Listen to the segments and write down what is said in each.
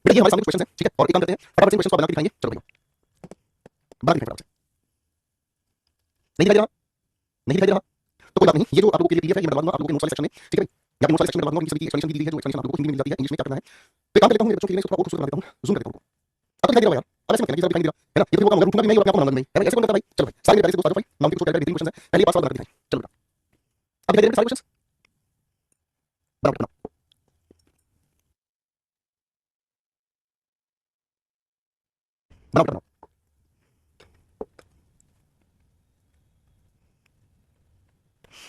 बेटा ये हमारे सामने क्वेश्चन है, ठीक है, और एक काम करते हैं फटाफट से क्वेश्चन को बना के दिखाएंगे। चलो भैया बना के दिखाएं फटाफट से। नहीं दिखाई दे रहा, नहीं दिखाई दे रहा तो कोई बात नहीं, ये जो आप लोगों के लिए पीडीएफ है ये मैं बनवा दूंगा आप लोगों के नोट्स वाले सेक्शन में, ठीक है भाई। यहाँ पे नोट्स वाले सेक्शन में बनवा दूंगा, सभी की एक्सप्लेनेशन दी है, जो एक्सप्लेनेशन आप लोगों को हिंदी में मिल जाती है, इंग्लिश में क्या करना है। तो काम कर लेता हूँ, मेरे बच्चों के लिए इसको थोड़ा और खूबसूरत बना देता हूँ, जूम कर देता हूँ। अब तो दिखाई दे रहा है यार, अब ऐसे मत करना, दिखाई दे रहा है ना, ये तो वो काम उठूंगा भी मैं और आपको बनाऊंगा नहीं, है भाई, ऐसे कौन करता है भाई। चलो भाई सारे पहले से दोस्तों भाई नाम के कुछ बेहतरीन क्वेश्चन है, पहले पास वाला बना के दिखाएं। चलो बेटा अब दिखाई दे रहे हैं सारे क्वेश्चंस, बनाओ बनाओ बनाओ बनाओ।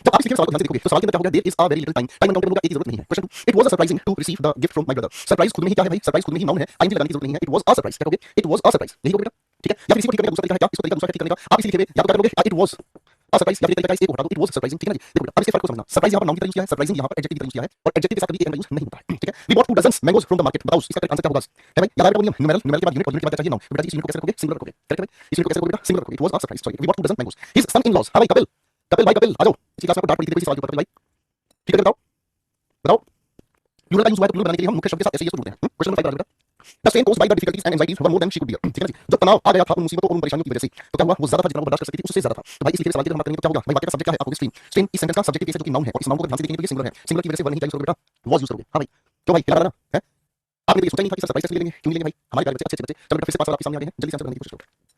जब आप इस लिखे सवाल को ध्यान से देखोगे तो सवाल के अंदर क्या होगा, there is a very little time, time account करने की जरूरत नहीं है। Question 2, it was a surprising to receive the gift from my brother. Surprise खुद में ही क्या है भाई, सरप्राइज खुद में ही नाउन है, आईएनजी लगाने की जरूरत नहीं है, इट वाज अ सरप्राइज। क्या कहोगे, इट वाज अ सरप्राइज, यही होगा बेटा, ठीक है। या फिर इसी को ठीक करने का दूसरा तरीका है क्या, इसको तरीका दूसरा ठीक करने का आप इसी लिखे हुए या तो क्या करोगे, इट वाज अ सरप्राइज, या फिर तरीका इसे को हटा दो, इट वाज सरप्राइजिंग, ठीक है ना जी। देखो बेटा अब इसके फर्क को समझना, सरप्राइज यहां पर नाउन की तरह यूज किया है, सरप्राइजिंग यहां पर एडजेक्टिव की तरह यूज किया है, और एडजेक्टिव के साथ कभी एक यूज नहीं होता है, ठीक है। We bought 2 dozens mangoes from the market, बताओ इसका करेक्ट आंसर क्या होगा, है भाई। याद आ रहा है नियम, न्यूमेरल के बाद यूनिट और यूनिट के बाद चाहिए नाउन, बेटा जी इस यूनिट को कैसे रखोगे, सिंगुलर रखोगे, करेक्ट है भाई। इस यूनिट को कैसे रखोगे बेटा, सिंगुलर रखोगे, it was a surprise, sorry we bought 2 dozen mangoes, his son in laws. हां भाई कपिल, कपिल भाई कपिल आ जाओ, इसी क्लास में आपको डांट पड़ी थी इसी सवाल के ऊपर भाई, ठीक है बताओ बताओ। प्लूरल का यूज हुआ है तो प्लूरल बनाने के लिए हम मुख्य शब्द के साथ ऐसे ही जोड़ते हैं। क्वेश्चन नंबर 5 बेटा, the strain caused by the difficulties and anxieties were more than she could bear, ठीक है जी। जब तनाव आ गया था उन मुसीबतों और उन परेशानियों की वजह से तो क्या हुआ, वो ज्यादा था जितना वो बर्दाश्त कर सकती थी उससे ज्यादा था। तो भाई इसलिए सवाल की तरफ बात करेंगे तो क्या होगा भाई, वाक्य का सब्जेक्ट क्या है आपको स्ट्रेन, स्ट्रेन इस सेंटेंस का सब्जेक्ट केस है जो कि नाउन है, और इस नाउन को ध्यान से देखेंगे तो ये सिंगुलर है, सिंगुलर की वजह से वन नहीं यूज करोगे बेटा, वाज यूज करोगे। हां भाई तो भाई क्या लगा ना है, आपने तो ये सोचा नहीं था कि सर सरप्राइज कैसे लेंगे, क्यों नहीं लेंगे भाई, हमारे प्यारे बच्चे अच्छे अच्छे बच्चे। चलो बेटा फिर से 5 सवाल आपके सामने आ गए हैं, जल्दी से आंसर करने की कोशिश करो।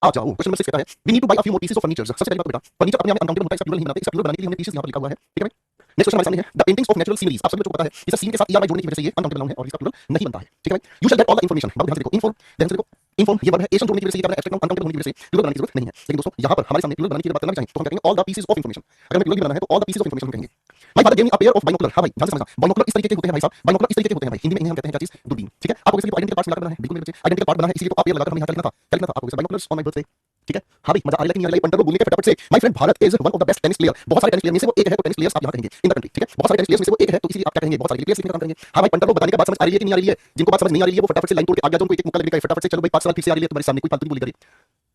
आ जाओ क्वेश्चन नंबर 6 कहता है we need to buy a few more pieces of furniture. सबसे पहली बात बेटा फर्नीचर अपने आप में अनकाउंटेबल होता है, इसका प्लूरल नहीं बनाते, इसका प्लूरल बनाने के लिए हमने पीसेस यहां पर लिखा हुआ है, ठीक है भाई। नेक्स्ट क्वेश्चन हमारे सामने है the paintings of natural sceneries, आप सभी बच्चों को पता है इसे सीन के साथ ईआर जोड़ने की वजह से ये अनकाउंटेबल नाउन है और इसका प्लूरल नहीं बनता है, ठीक है भाई। You shall get all the information, बात ध्यान से देखो, इन्फॉर्म ध्यान से देखो, इन्फॉर्म ये वर्ब है, एशन जोड़ने की वजह से ये क्या है, एब्स्ट्रैक्ट नाउन अनकाउंटेबल होने की वजह से प्लूरल बनाने की जरूरत नहीं है। लेकिन दोस्तों यहां पर हमारे सामने प्लूरल बनाने की बात करना चाहिए तो हम कहेंगे all the pieces of information. अगर हमें प्लूरल बनाना है तो all the pieces of information कहेंगे। My father gave me a pair of binocular, हां भाई ध्यान से समझना, बाइनोकुलर इस तरीके के होते हैं भाई साहब, बाइनोकुलर इस तरीके के होते हैं भाई, हिंदी में इन्हें हम कहते हैं क्या चीज, दूरबीन, ठीक है। आपको इसलिए आइडेंटिकल पार्ट्स मिलाकर बनाना है, बिल्कुल मेरे बच्चे आइडेंटिकल पार्ट बना है, इसलिए तो आप पेयर लगाकर हमें यहां क्या लिखना था, क्या लिखना था आपको, बाइनोकुलर्स ऑन माय बर्थडे, ठीक है। हाँ भाई मजा आ रहा है कि नहीं आ रहा है, पंटर बोलने के फटाफट से। My friend Bharat is one of the best tennis player, बहुत सारे टेनिस प्लेयर में से वो एक है, तो टेनिस प्लेयर्स आप यहां कहेंगे इन द कंट्री, ठीक है। बहुत सारे टेनिस प्लेयर्स में से वो एक है तो इसलिए आप क्या कहेंगे, बहुत सारे प्लेयर्स लिखने का काम करेंगे। हाँ भाई पंटर बताने का बात समझ आ रही है कि नहीं आ रही है, जिनको बात समझ नहीं आ रही है वो फटाफट से लाइन तोड़ के आ गया, जो उनको एक मुक्का लगने का फटाफट से। चलो भाई 5 सवाल फिर से आ रही है तुम्हारे सामने, कोई फालतू नहीं बोली करिए।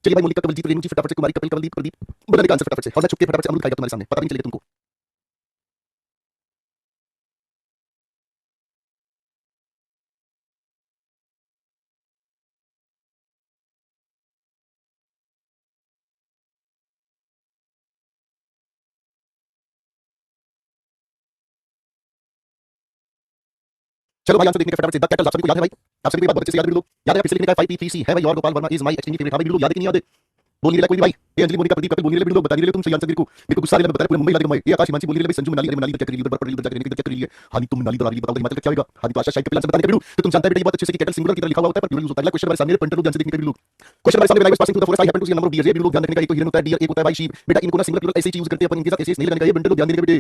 चलिए भाई मोनिका कवलजीत रेणु जी फटाफट से, कुमारी कपिल कवलदीप प्रदीप बताने का आंसर फटाफट से, और मैं चुपके फटाफट से अमरूद खाएगा तुम्हारे सामने, पता नहीं चलेगा तुमको। चलो भाई आंसर देखने का फटाफट से, द कैटल, आप सभी को याद है भाई, आप सभी को बात बहुत अच्छे से याद है बिल्कुल, याद है फिर से लिखने का 5P3C है भाई, और Gopal Verma is my extremely favourite. हाँ भाई बिल्कुल याद है कि नहीं याद है, बोल नहीं रहा कोई भी भाई, ये अंजलि मोनिका प्रदीप कपिल बोल नहीं रहे बिल्कुल, बता नहीं रहे तुम सही आंसर मेरे को गुस्सा आ रहा है, बता रहे पूरे मुंबई लागे मुंबई, ये आकाश हिमांशी बोल नहीं रहे संजू मनाली, अरे मनाली क्या कर रही है, पर पड़ रही क्या कर रही है। हां तुम मनाली तो आ रही, बताओ हिमाचल का क्या होगा। हां तो आशा शायद कपिल आंसर बताने का बिल्कुल, तो तुम जानते हैं बेटा ये बात अच्छे से कि कैटल सिंगुलर की तरह लिखा हुआ होता है पर प्लूरल यूज होता है। अगला क्वेश्चन हमारे सामने पंटर लोग ध्यान से देखने का बिल्कुल, क्वेश्चन हमारे सामने, when I was passing through the forest I happened to see a number of deer, ये बिल्कुल ध्यान रखने का, एक तो हिरन होता है, डियर एक होता है भाई शीप, बेटा इनको ना सिंगुलर प्लूरल ऐसे ही यूज करते हैं अपन, इनके साथ ऐसे नहीं लगाने का, ये पंटर लोग ध्यान देने का बेटे,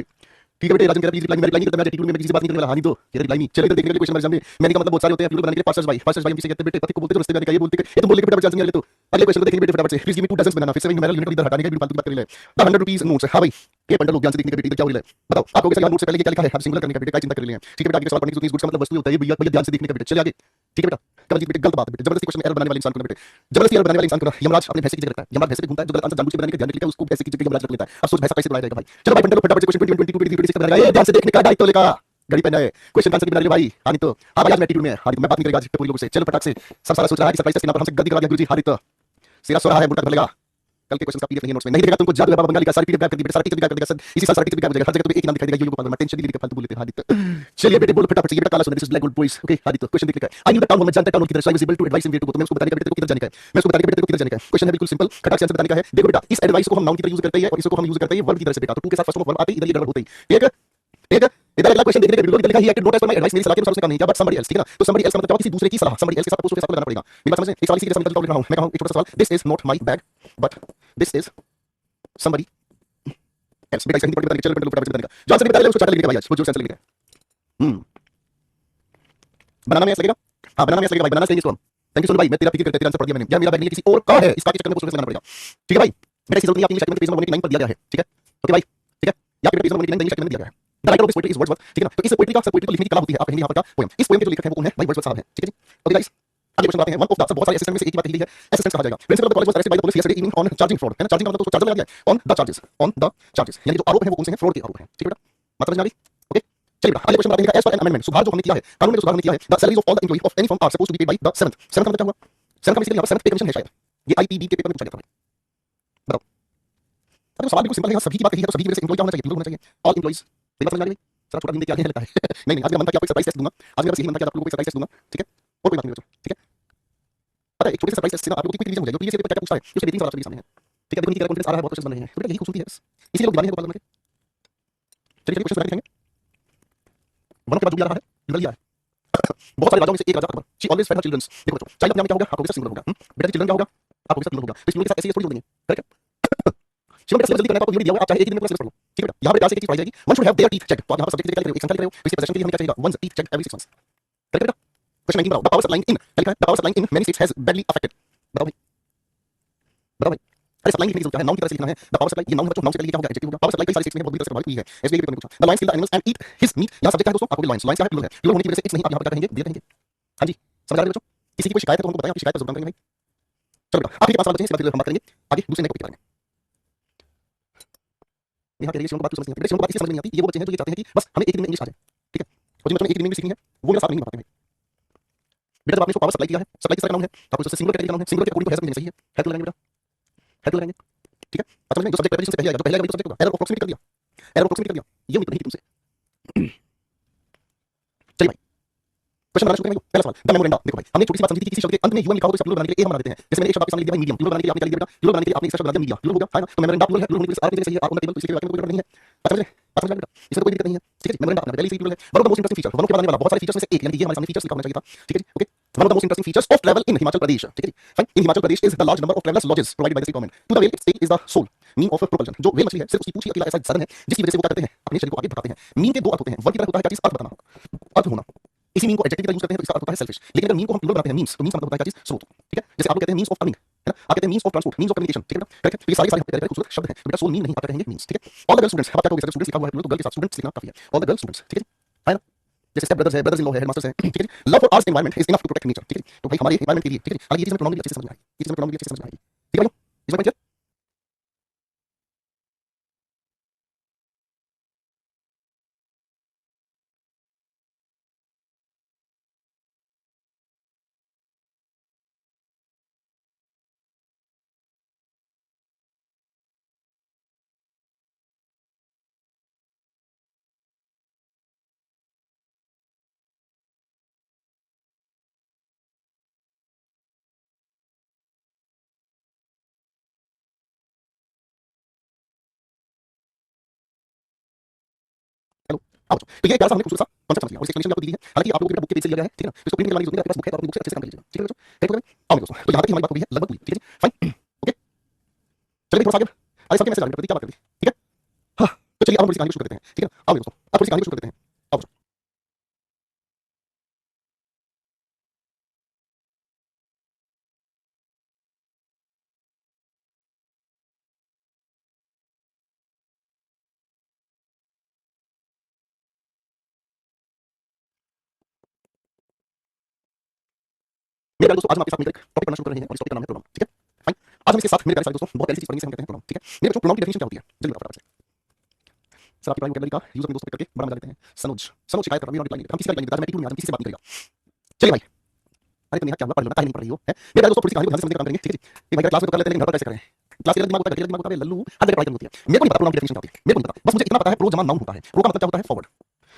ठीक है बेटे। राजन कह रहा है प्लीज रिप्लाई मी, मैं रिप्लाई नहीं करता, मैं एटीट्यूड में मैं किसी से बात नहीं करने वाला, हां नहीं तो कह रहा रिप्लाई मी। चलिए इधर देखने के लिए क्वेश्चन हमारे सामने, मैंने का मतलब बहुत सारे होते हैं प्लूरल बनाने के लिए, पासर्स भाई, पासर्स भाई हम किसे कहते हैं बेटे, पति को बोलते हैं, रास्ते में आने का ये बोलते हैं, ये तुम बोलने के बेटा आंसर नहीं आ रहे तो अगले क्वेश्चन को देखेंगे बेटे फटाफट से, प्लीज गिव मी 2 डजन्स बनाना, फिर से वही न्यूमेरल यूनिट को इधर हटाने का बिल्कुल फालतू की बात कर ले। द 100 रुपीस नोट्स, हां भाई ये पंटर लोग ध्यान से देखने का बेटे, इधर क्या हो रहा है बताओ, आपको कैसे नोट से पहले क्या लिखा है, आप सिंगुलर करने का बेटे क्या चिंता कर रहे हैं, ठीक है बेटा। आगे सवाल पढ़ने की जरूरत नहीं, गुड का मतलब वस्तु होता है, भैया भैया ध्यान से देखने का बेटे, चलिए आगे, ठीक है बेटा। कब बेटे गलत बात है बेटे, जबरदस्ती क्वेश्चन में एरर बनाने वाले इंसान को ना बेटे, जबरदस्ती एरर बनाने वाले इंसान को ना यमराज अपने भैंसे की जगह रखता है, यमराज भैंसे पे घूमता है, जो गलत आंसर जानबूझ के बनाने का ध्यान रखता है उसको भैंसे की जगह यमराज रख लेता है। अब सोच भैंसा कैसे बनाया जाएगा भाई। चलो भाई पंटर लोग फटाफट से क्वेश्चन 20 22 23 26 बनाएगा, ये ध्यान से देखने का दायित्व लेगा, घड़ी पहना है, क्वेश्चन आंसर की बना ले भाई। हां नहीं तो हां भाई आज मैं एटीट्यूड में है, हां नहीं तो मैं बात नहीं करेगा आज पूरी लोगों से। चलो फटाफट से, सब सारा सोच रहा है कि सरप्राइज टेस्ट के नाम पर हमसे गलती करा दिया गुरुजी, हां नहीं तो सिरा सो रहा है, मुर्गा भलेगा। कल के क्वेश्चन का पीडीएफ नहीं नोट्स में नहीं देगा तुमको, जादू है बाबा बंगाली का, सारी पीडीएफ गायब कर दी बेटा, सारा टीचर गायब कर देगा सर, इसी साल सारा टीचर गायब हो जाएगा, हर जगह तुम्हें एक ही नाम दिखाई देगा, यूयू गोपाल वर्मा, टेंशन नहीं लेकर फालतू बोलते हैं। हां नहीं तो चलिए बेटे बोलो फटाफट से, ये बेटा काला सोना, this is black gold boys, okay. हां नहीं तो क्वेश्चन देखने का आई न्यू द टाउन, मैं जानता टाउन किधर, so I was able to advise him where to go, तो मैं उसको बताने का बेटे को किधर जाने का है, मैं उसको बताने का बेटे को किधर जाने का है। क्वेश्चन है बिल्कुल सिंपल, खटाक से आंसर बताने का है। देखो बेटा इस एडवाइस को हम नाउन की तरह यूज करते हैं और इसको हम यूज करते हैं वर्ब की तरह से बेटा, तो टू के साथ फर्स्ट वर्ब आते ही इधर ये गड़बड़ होती है, ठीक है ठीक है। इधर अगला क्वेश्चन देखने का बिल्कुल लिखा ही है कि note as per my advice, मेरी सलाह के अनुसार उसने काम नहीं किया बट समबडी एल्स, ठीक है ना। तो समबडी एल्स का मतलब किसी दूसरे की सलाह, समबडी एल्स के साथ आपको उसके साथ लगाना पड़ेगा, मेरी बात समझ में। एक सवाल इसी के साथ निकल रहा हूं मैं, कहूं एक छोटा सा सवाल, this is not my bag but this is somebody else, बेटा इसका हिंदी पढ़ के चल फटाफट से बताने का, जो आंसर बता ले उसको चाटा लिखने का भाई, आज वो जो आंसर लिखने का बनाना में ऐसा लगेगा, हां बनाना में ऐसा लगेगा भाई, बनाना चाहिए इसको हम। थैंक यू सोनू भाई, मैं तेरा फिक्र करते तेरा आंसर पढ़ दिया मैंने, यार मेरा बैग नहीं किसी और का है, इसका के चक्कर में उसको लगाना पड़ेगा, ठीक है भाई। मेरा इसकी जरूरत नहीं, आपकी इंग्लिश सेक्शन में पेज नंबर 99 पर दिया गया है, ठीक है ओके भाई, ठीक है या फिर पेज नंबर 99 इंग्लिश सेक्शन में दिया गया है। The writer of this poetry is Wordsworth, ठीक है ना। तो इस पोएट्री का, सब पोएट्री को लिखने की कला होती है, आप कहेंगे यहाँ पर का पोएम। इस पोएम के जो लेखक हैं वो कौन है भाई, वर्ड्सवर्थ साहब हैं, ठीक है जी। ओके गाइस, आगे क्वेश्चन आते हैं। वन ऑफ द, सब बहुत सारे असिस्टेंट में से एक ही बात कही गई है, असिस्टेंट कहा जाएगा। Principle of the college was arrested by the police yesterday evening on charging fraud, है ना। चार्जिंग का मतलब तो चार्जर लगा दिया है, ऑन द चार्जेस, यानी जो आरोप है वो कौन से हैं, फ्रॉड के आरोप हैं, ठीक है बेटा, मतलब समझ में आ गई। ओके चलिए बेटा, अगले क्वेश्चन बताते हैं। एज पर एन अमेंडमेंट, सुधार जो हमने किया है, कानून में सुधार हमने किया है, the salaries of all the employee of any firm are supposed to be paid by the seventh. Seventh का मतलब क्या हुआ, सेवंथ का बेसिकली यहाँ पर सेवंथ पे कमीशन है शायद, ये आईपीडी के पेपर में पूछा जाता है। बताओ, अब सवाल बिल्कुल सिंपल है, यहाँ सभी की बात कही है तो सभी की वजह से एम्प्लॉय क्या होना चाहिए, प्लूरल होना चाहिए, ऑल एम्प्लॉइज। मेरी बात समझ में आ गई। थोड़ा छोटा दिन देख के आगे लगता है नहीं नहीं, आज मेरा मन था कि आपको एक सरप्राइज टेस्ट दूंगा, आज मेरा बस यही मन था कि आप लोगों को एक सरप्राइज टेस्ट दूंगा, ठीक है। और कोई बात नहीं बच्चों, ठीक है। पता है एक छोटे से सरप्राइज टेस्ट से ना आप लोगों की रिवीजन हो जाएगी, प्रीवियस ईयर पेपर क्या पूछता है उसके रेटिंग सवाल आपके सामने है, ठीक है। देखो इनकी क्या कॉन्फिडेंस आ रहा है, बहुत क्वेश्चन बन रहे हैं, तो बेटा यही खूबसूरती है बस, इसीलिए लोग दीवाने हैं गोपाल वर्मा के। चलिए चलिए क्वेश्चन बनाएंगे, वन के बाद जो भी आ रहा है लिया है। बहुत सारे राजाओं में से एक राजा Akbar, she always fed her childrens. देखो बच्चों, चाइल्ड अपने आप में क्या होगा, आपको सिंगल होगा, बेटा चिल्ड्रन क्या होगा, आपको सिंगल होगा। तो इस लोगों के साथ ऐसे थोड़ी जोड़ देंगे, करेक्ट है। शिवम बेटा जल्दी करना है, आपको यूनिट दिया हुआ है, आप चाहे एक दिन में पूरा सिलेबस पढ़ लो, ठीक है बेटा। यहाँ पर क्लास एक चीज पढ़ाई जाएगी, one should have their teeth check, तो आप यहाँ पर सब्जेक्ट क्या कर रहे हो, एक संख्या लिख रहे हो, इसके पोजीशन के लिए हमें क्या चाहिए, one teeth check every 6 months, correct बेटा। क्वेश्चन 19 बताओ, द पावर सप्लाइंग इन, क्या लिखा है, the power supplying in many states has badly affected. बताओ भाई, बताओ भाई। अरे सप्लाइंग लिखने की जरूरत क्या है, नाउन की तरह से लिखना है, द पावर सप्लाई, ये नाउन है बच्चों, नाउन से पहले क्या होगा, एडजेक्टिव होगा। पावर सप्लाई कई सारी स्टेट्स में बहुत बुरी तरह से प्रभावित हुई है, इसलिए पेपर में पूछा। The lions kill the animals and eat his meat, यहाँ सब्जेक्ट है दोस्तों, आपको लायंस, लायंस क्या है, प्लूरल है, प्लूरल होने की वजह से इट्स नहीं, आप यहाँ पर क्या कहेंगे, दे कहेंगे। हाँ जी समझ आ रहे बच्चों, किसी की कोई शिकायत है तो हमको बताएं, आपकी शिकायत का जरूर करेंगे भाई। चलो बेटा आखिरी 5 सवाल बचे हैं, इसके बाद हम बात करेंगे आगे दूसरे नए टॉपिक के बारे में। यहाँ कह रही है शिवम को बात समझ नहीं आती, शिवम को बात इसलिए समझ नहीं आती, ये वो बच्चे हैं जो ये चाहते हैं कि बस हमें एक दिन में इंग्लिश आ जाए, ठीक है। और जिन बच्चों ने एक दिन में इंग्लिश सीखनी है वो मेरा साथ नहीं निभाते हैं बेटा। जब आपने इसको पावर सप्लाई किया है, सप्लाई किस तरह का नाउन है, तो आपको इससे सिंगुलर कैटेगरी का नाउन है, सिंगुलर के अकॉर्डिंग तो है सही है तो लगाएंगे बेटा, है तो लगाएंगे, ठीक है। अच्छा समझ में, जो सब्जेक्ट प्रीपोजिशन से पहले आएगा, जो पहले आएगा वही सब्जेक्ट होगा। एरर अप्रोक्सीमेट कर दिया, एरर अप्रोक्सीमेट कर दिया, ये उम्मीद नहीं थी तुमसे। चलिए भाई क्वेश्चन बनाना शुरू करेंगे। पहला सवाल, द मेमोरेंडा। देखो भाई, हमने छोटी सी बात समझी थी कि किसी शब्द के अंत में यूएम लिखा हो तो इसका प्लूरल बनाने के लिए ए हम बना देते हैं। जैसे मैंने एक शब्द आपके सामने लिख दिया भाई मीडियम, प्लूरल बनाने के लिए आपने क्या लिख दिया बेटा, प्लूरल बनाने के लिए आपने एक शब्द बना दिया मीडिया, प्लूरल हो गया, है ना। तो मेमोरेंडा प्लूरल है, प्लूरल होने के लिए आर की जगह सही है, आर ऑन द टेबल, तो इसलिए वाक्य में कोई गड़बड़ नहीं है। बात समझ में बेटा, इसमें कोई दिक्कत नहीं है, ठीक है जी। मेमोरेंडा अपना पहले से ही प्लूरल है। One of the most interesting feature, one of के बनाने वाला बहुत सारे फीचर्स में से एक, यानी कि ये हमारे सामने फीचर्स लिखा होना चाहिए था, ठीक है जी। Okay, one of the most interesting features of travel in Himachal Pradesh, ठीक है जी। Fine, in Himachal Pradesh is the large number of travellers lodges provided by the state government to the whale its tail is the sole mean of propulsion. जो whale मछली है सिर्फ उसकी पूंछ ही अकेला ऐसा साधन है जिसकी वजह से वो क्या करते हैं, अपने शरीर को आगे बढ़ाते हैं। मीन के दो अर्थ होते हैं, वर्ड की तरह होता है क्या चीज, अर्थ बताना, अर्थ होना। इसी मीन को एडजेक्टिव का यूज करते हैं तो इसका अर्थ होता है सेल्फिश। लेकिन अगर मीन को हम प्लूरल बनाते हैं मींस, तो मींस का मतलब होता है क्या चीज, स्रोत, ठीक है। जैसे आप कहते हैं मींस ऑफ अर्निंग, है ना, आप कहते हैं means of transport, means of communication, ठीक है बेटा, करेक्ट है। तो ये सारे सारे खूबसूरत शब्द हैं, तो बेटा सोल मीन नहीं, आप कहेंगे मींस, ठीक है। ऑल द गर्ल स्टूडेंट्स, आप क्या कहोगे, स्टूडेंट्स लिखा हुआ है तो गर्ल के साथ स्टूडेंट्स लिखना काफी है, ऑल द गर्ल स्टूडेंट्स, ठीक है है ना। जैसे स्टेप ब्रदर्स है, ब्रदर्स इन लॉ है, हेडमास्टर्स है, ठीक है। Love for ours environment is enough to protect nature, ठीक है। तो भाई हमारे एनवायरनमेंट के लिए, ठीक है। हालांकि ये चीज में प्रोनाउन भी अच्छे से समझ में आएगी, ये चीज में प्रोनाउन भी अच्छे से समझ में आएगी, ठीक है भाई, इसमें क्लियर। हेलो आओ बच्चों, तो ये प्यारा सा हमने खूबसूरत सा कॉन्सेप्ट समझ लिया और इसकी एक्सप्लेनेशन भी आपको दी है। हालांकि आप लोगों के बेटा बुक के पेज से लिया गया है, ठीक है ना। तो इसको प्रिंट करवाने की जरूरत नहीं है, आपके पास बुक है तो अपनी बुक से अच्छे से काम कर लीजिएगा, ठीक है बच्चों, ठीक है आओ मेरे दोस्तों। तो यहाँ तक हमारी बात हो गई है लगभग पूरी, ठीक है जी, फाइन, ओके। चलिए थोड़ा सा आगे, अरे सबके मैसेज आ रहे हैं, प्रतीक क्या बात कर दी, ठीक है। हाँ तो चलिए अब हम थोड़ी सी कहानी को शुरू करते हैं, ठीक है ना। आओ मेरे दोस्तों, अब थोड़ी सी कहानी को शुरू करते हैं, आओ बच्चों। मेरे प्यारे दोस्तों, आज हम आपके साथ मिलकर टॉपिक पढ़ना शुरू कर रहे हैं और इस टॉपिक का नाम है प्रोनाउन, ठीक है फाइन। आज हम इसके साथ मेरे प्यारे सारे दोस्तों बहुत पहली चीज पढ़ेंगे जिसे हम कहते हैं प्रोनाउन, ठीक है। मेरे बच्चों प्रोनाउन की डेफिनेशन क्या होती है, जल्दी बताओ फटाफट से। सर आपकी वोकैबुलरी का यूज अपने दोस्तों पे करके बड़ा मजा लेते हैं। सनोज सनोज शिकायत कर रहा है, रिप्लाई नहीं देता, हम किसी का रिप्लाई नहीं देता, मैं टीटू नहीं आता, किसी से बात नहीं करेगा। चलिए भाई, अरे तुम यहाँ क्या हुआ, पढ़ लो ना, काहे नहीं पढ़ रही हो, है। मेरे प्यारे दोस्तों थोड़ी सी कहानी को ध्यान से समझने का काम करेंगे, ठीक है जी। ये भाई क्लास में तो कर लेते हैं लेकिन घर पर कैसे करें, क्लास के दिमाग होता है, घर के दिमाग होता है, लल्लू हर जगह पढ़ाई करनी होती है। मेरे को नहीं पता प्रोनाउन की डेफिनेशन क्या होती है, मेरे को नहीं पता, बस मुझे इतना पता है प्रो जमा नाउन होता है, प्रो का मतलब क्या होता है, फॉरवर्ड,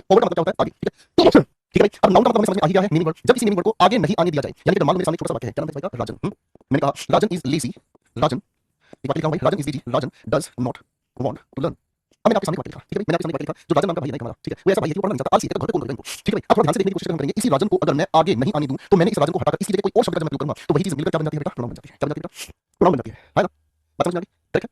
फॉरवर्ड का मतलब क्या होता है आगे, ठीक है। ठीक है भाई, अब नाउन का मतलब हमें समझ में आ ही गया है, मीनिंग वर्ड। जब किसी मीनिंग वर्ड को आगे नहीं आने दिया जाए, यानी कि मान लो मेरे सामने छोटा सा वाक्य है, क्या नाम है भाई का, राजन। मैंने कहा राजन इज लेजी, राजन, एक वाक्य लिखा हूं भाई, Rajan is lazy, Rajan does not want to learn. अब मैंने आपके सामने वाक्य लिखा, ठीक है भाई, मैंने आपके सामने वाक्य लिखा, जो राजन नाम का भाई है नहीं हमारा, ठीक है। वो ऐसा भाई है कि वो पढ़ना नहीं चाहता, आलसी है, घर पे कौन करेगा इनको, ठीक है भाई। अब थोड़ा ध्यान से देखने की कोशिश करेंगे, इसी राजन को अगर मैं आगे नहीं आने दूं तो मैंने इस राजन को हटाकर इसकी जगह कोई और शब्द का जब मैं प्रयोग करूंगा तो वही चीज मिलकर क्या बन जाती है बेटा, प्रोनाउन बन जाती है। क्या बन जाती है बेटा, प्रोनाउन बन जाती है ना। बात समझ में आ गई, ठीक है,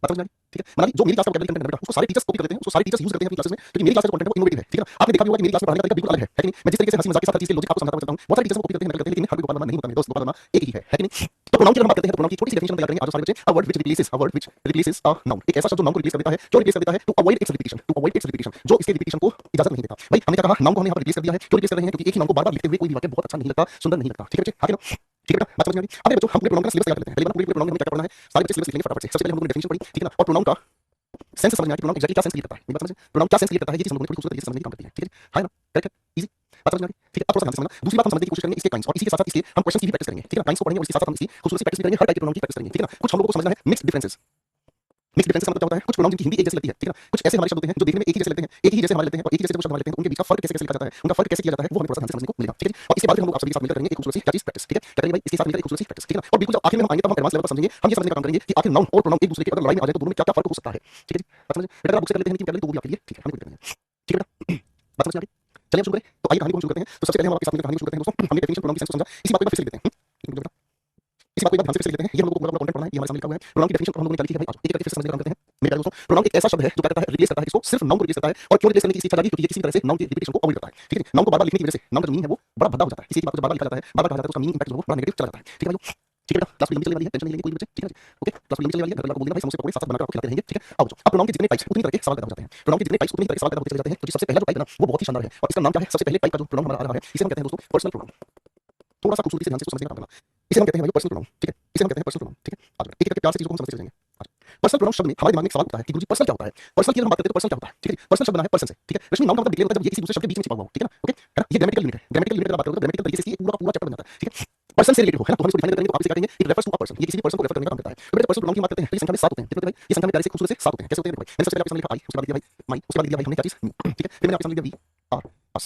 बात समझ में आ गई, ठीक है। मनाली जो मेरी क्लास का वोकैबुलरी कंटेंट है बेटा, उसको सारे टीचर्स कॉपी कर लेते हैं, उसको सारे टीचर्स यूज करते हैं अपनी क्लासेस में, क्योंकि मेरी क्लास का कंटेंट वो इनोवेटिव है, ठीक है ना। आपने देखा भी होगा कि मेरी क्लास में पढ़ाने का तरीका बिल्कुल अलग है कि नहीं। मैं जिस तरीके से हंसी मजाक के साथ चीजें लॉजिक आपको समझाता हूं, बहुत सारे टीचर्स को कॉपी करते हैं, करते हैं, लेकिन हर कोई गोपाल वर्मा नहीं होता, मेरे दोस्त गोपाल वर्मा एक ही है कि नहीं। तो प्रोनाउन की अगर हम बात करते हैं तो प्रोनाउन की छोटी सी डेफिनेशन तैयार करेंगे आज सारे बच्चे a word which replaces a noun एक ऐसा शब्द जो नाउन को रिप्लेस कर देता है क्यों रिप्लेस कर देता है टू अवॉइड इट्स रिपीटिशन जो इसके रिपीटिशन को इजाजत नहीं देता भाई हमने क्या कहा नाउन को हमने यहाँ पर रिप्लेस कर दिया है क्यों रिप्लेस कर रहे हैं क्योंकि एक ही नाउन को बार-बार लिखते हुए कोई भी वाक्य बहुत अच्छा नहीं लगता सुंदर नहीं लगता ठीक है बच्चे हाँ ठीक है बेटा बात समझ में आ गई अब बच्चों हम पूरे प्रोनाउन का सिलेबस तैयार कर लेते हैं पहले पूरे प्रोनाउन में क्या पढ़ना है सारे बच्चे सिलेबस लिखेंगे फटाफट से सबसे पहले हम लोगों ने डेफिनेशन पढ़ी ठीक है ना और प्रोनाउन का सेंस समझ में आया कि प्रोनाउन एग्जैक्टली क्या सेंस क्रिएट करता है मेरी बात समझे प्रोनाउन क्या सेंस क्रिएट करता है ये चीज हम लोगों ने थोड़ी खूबसूरत तरीके से समझने की काम करती है ठीक है हां ना करेक्ट है इजी बात समझ में आ गई ठीक है अब थोड़ा सा ध्यान से समझना दूसरी बात हम समझने की कोशिश करेंगे इसके काइंड्स और इसी के साथ-साथ इसके हम क्वेश्चंस की भी प्रैक्टिस करेंगे ठीक है ना काइंड्स को पढ़ेंगे और इसके साथ-साथ हम इसकी खूबसूरत सी प्रैक्टिस भी करेंगे हर टाइप के प्रोनाउन की प्रैक्टिस करेंगे ठीक है ना कुछ हम लोगों को समझना है मिक्स्ड डिफरेंसेस मिक्स डिफरेंस का मतलब क्या होता है कुछ प्रोनाउन जिनकी हिंदी एक जैसी लगती है ठीक है ना कुछ ऐसे हमारे शब्द होते हैं जो देखने में एक ही जैसे लगते हैं एक ही जैसे हमारे लगते हैं और एक ही जैसे शब्द हमारे लगते हैं उनके बीच का फर्क कैसे कैसे लिखा जाता है उनका फर्क कैसे किया जाता है वो हमें थोड़ा सा ध्यान से समझने को मिलेगा ठीक है और इसके बाद हम लोग आप सभी के साथ मिलकर करेंगे एक खूबसूरत सी क्या चीज प्रैक्टिस ठीक है क्या करेंगे भाई इसके साथ मिलकर एक खूबसूरत सी प्रैक्टिस ठीक है ना और बिल्कुल जब आखिर में हम आएंगे तब हम एडवांस लेवल पर समझेंगे हम ये समझने का काम करेंगे कि आखिर नाउन और प्रोनाउन एक दूसरे के अगर लड़ाई में आ जाए तो दोनों में क्या क्या फर्क हो सकता है ठीक है जी बात समझे बेटा बुक से कर लेते हैं कि कर लेते तो वो भी आपके लिए ठीक है हम करेंगे ठीक है बेटा बात समझ में आ गई चलिए शुरू करें तो आइए कहानी को शुरू करते हैं तो सबसे पहले हम आपके साथ मिलकर कहानी को शुरू करते हैं दोस्तों हमने डेफिनेशन प्रोनाउन की सेंस को समझा इसी बात को एक बार फिर से लिख देते हैं इसी बात को एक बार ध्यान से फिर से लिख देते हैं ये हम लोगों को पूरा कंटेंट पढ़ना है ये हमारे सामने लिखा हुआ है प्रोनाउन की डेफिनेशन हम लोगों ने लिखी है भाई आज एक एक करके फिर से समझने का काम करते हैं मेरे प्यारे दोस्तों प्रोनाउन एक ऐसा शब्द है जो क्या करता है रिप्लेस करता है इसको सिर्फ नाउन को रिप्लेस करता है और क्यों रिप्लेस करने की इसी जाएगी क्योंकि ये किसी तरह से नाउन की रिपीटेशन को अवॉइड करता है ठीक है नाउन को बार-बार लिखने की वजह से नाउन का जो मीनिंग है वो बड़ा भद्दा हो जाता है किसी की बात को बार-बार लिखा जाता है बार-बार कहा जाता है तो उसका मीनिंग इंपैक्ट जो है वो बड़ा नेगेटिव चला जाता है ठीक है भाई ठीक है बेटा क्लास में चलने वाली है टेंशन नहीं लेंगे कोई भी बच्चे ठीक है ओके क्लास में चलने वाली है घर वालों को बोल देना भाई समोसे पकौड़े साथ-साथ बनाकर आपको खिलाते रहेंगे ठीक है आओ बच्चों अब प्रोनाउन के जितने टाइप्स उतनी तरह के सवाल पैदा हो जाते हैं प्रोनाउन के जितने टाइप्स उतनी तरह के सवाल पैदा होते चले जाते हैं तो सबसे पहला जो टाइप है ना वो बहुत ही शानदार है और इसका नाम क्या है सबसे पहले टाइप का जो प्रोनाउन हमारा आ रहा है इसे हम कहते हैं दोस्तों पर्सनल प्रोनाउन थोड़ा सा खूबसूरती से ध्यान से समझने का काम करना इसे हम कहते हैं भाई पर्सनल प्रोनाउन ठीक है इसे हम कहते हैं पर्सनल प्रोनाउन ठीक है आज एक एक करके प्यार से चीजों को हम समझते चलेंगे पर्सनल प्रोनाउन शब्द में हमारे दिमाग में एक सवाल उठता है कि गुरुजी पर्सनल क्या होता है पर्सनल की अगर हम बात करते हैं तो पर्सनल क्या होता है ठीक है पर्सनल शब्द बना है पर्सन से ठीक है रश्मि नाउन का मतलब डिक्लेयर होता है जब ये किसी दूसरे शब्द के बीच में छिपा हुआ हो ठीक है ना ओके है ना ये ग्रामेटिकल यूनिट है ग्रामेटिकल यूनिट की बात करोगे तो ग्रामेटिकल तरीके से ये पूरा का पूरा चैप्टर बन जाता है ठीक है पर्सन से रिलेटेड हो है ना तो हम इसको डिफाइन करेंगे तो आप इसे क्या कहेंगे it refers to a person ये किसी भी पर्सन को रेफर करने का काम करता है तो बेटा पर्सनल प्रोनाउन की बात करते हैं तो ये संख्या में 7 होते हैं कितने होते हैं भाई ये संख्या में प्यारे से खूबसूरत से 7 होते हैं कैसे होते हैं भाई मैंने सबसे पहले आपके सामने लिखा आई उसके बाद लिखा भाई माई उसके बाद लिख दिया भाई हमने क्या चीज ठीक है फिर मैंने आपके सामने लिखा we are us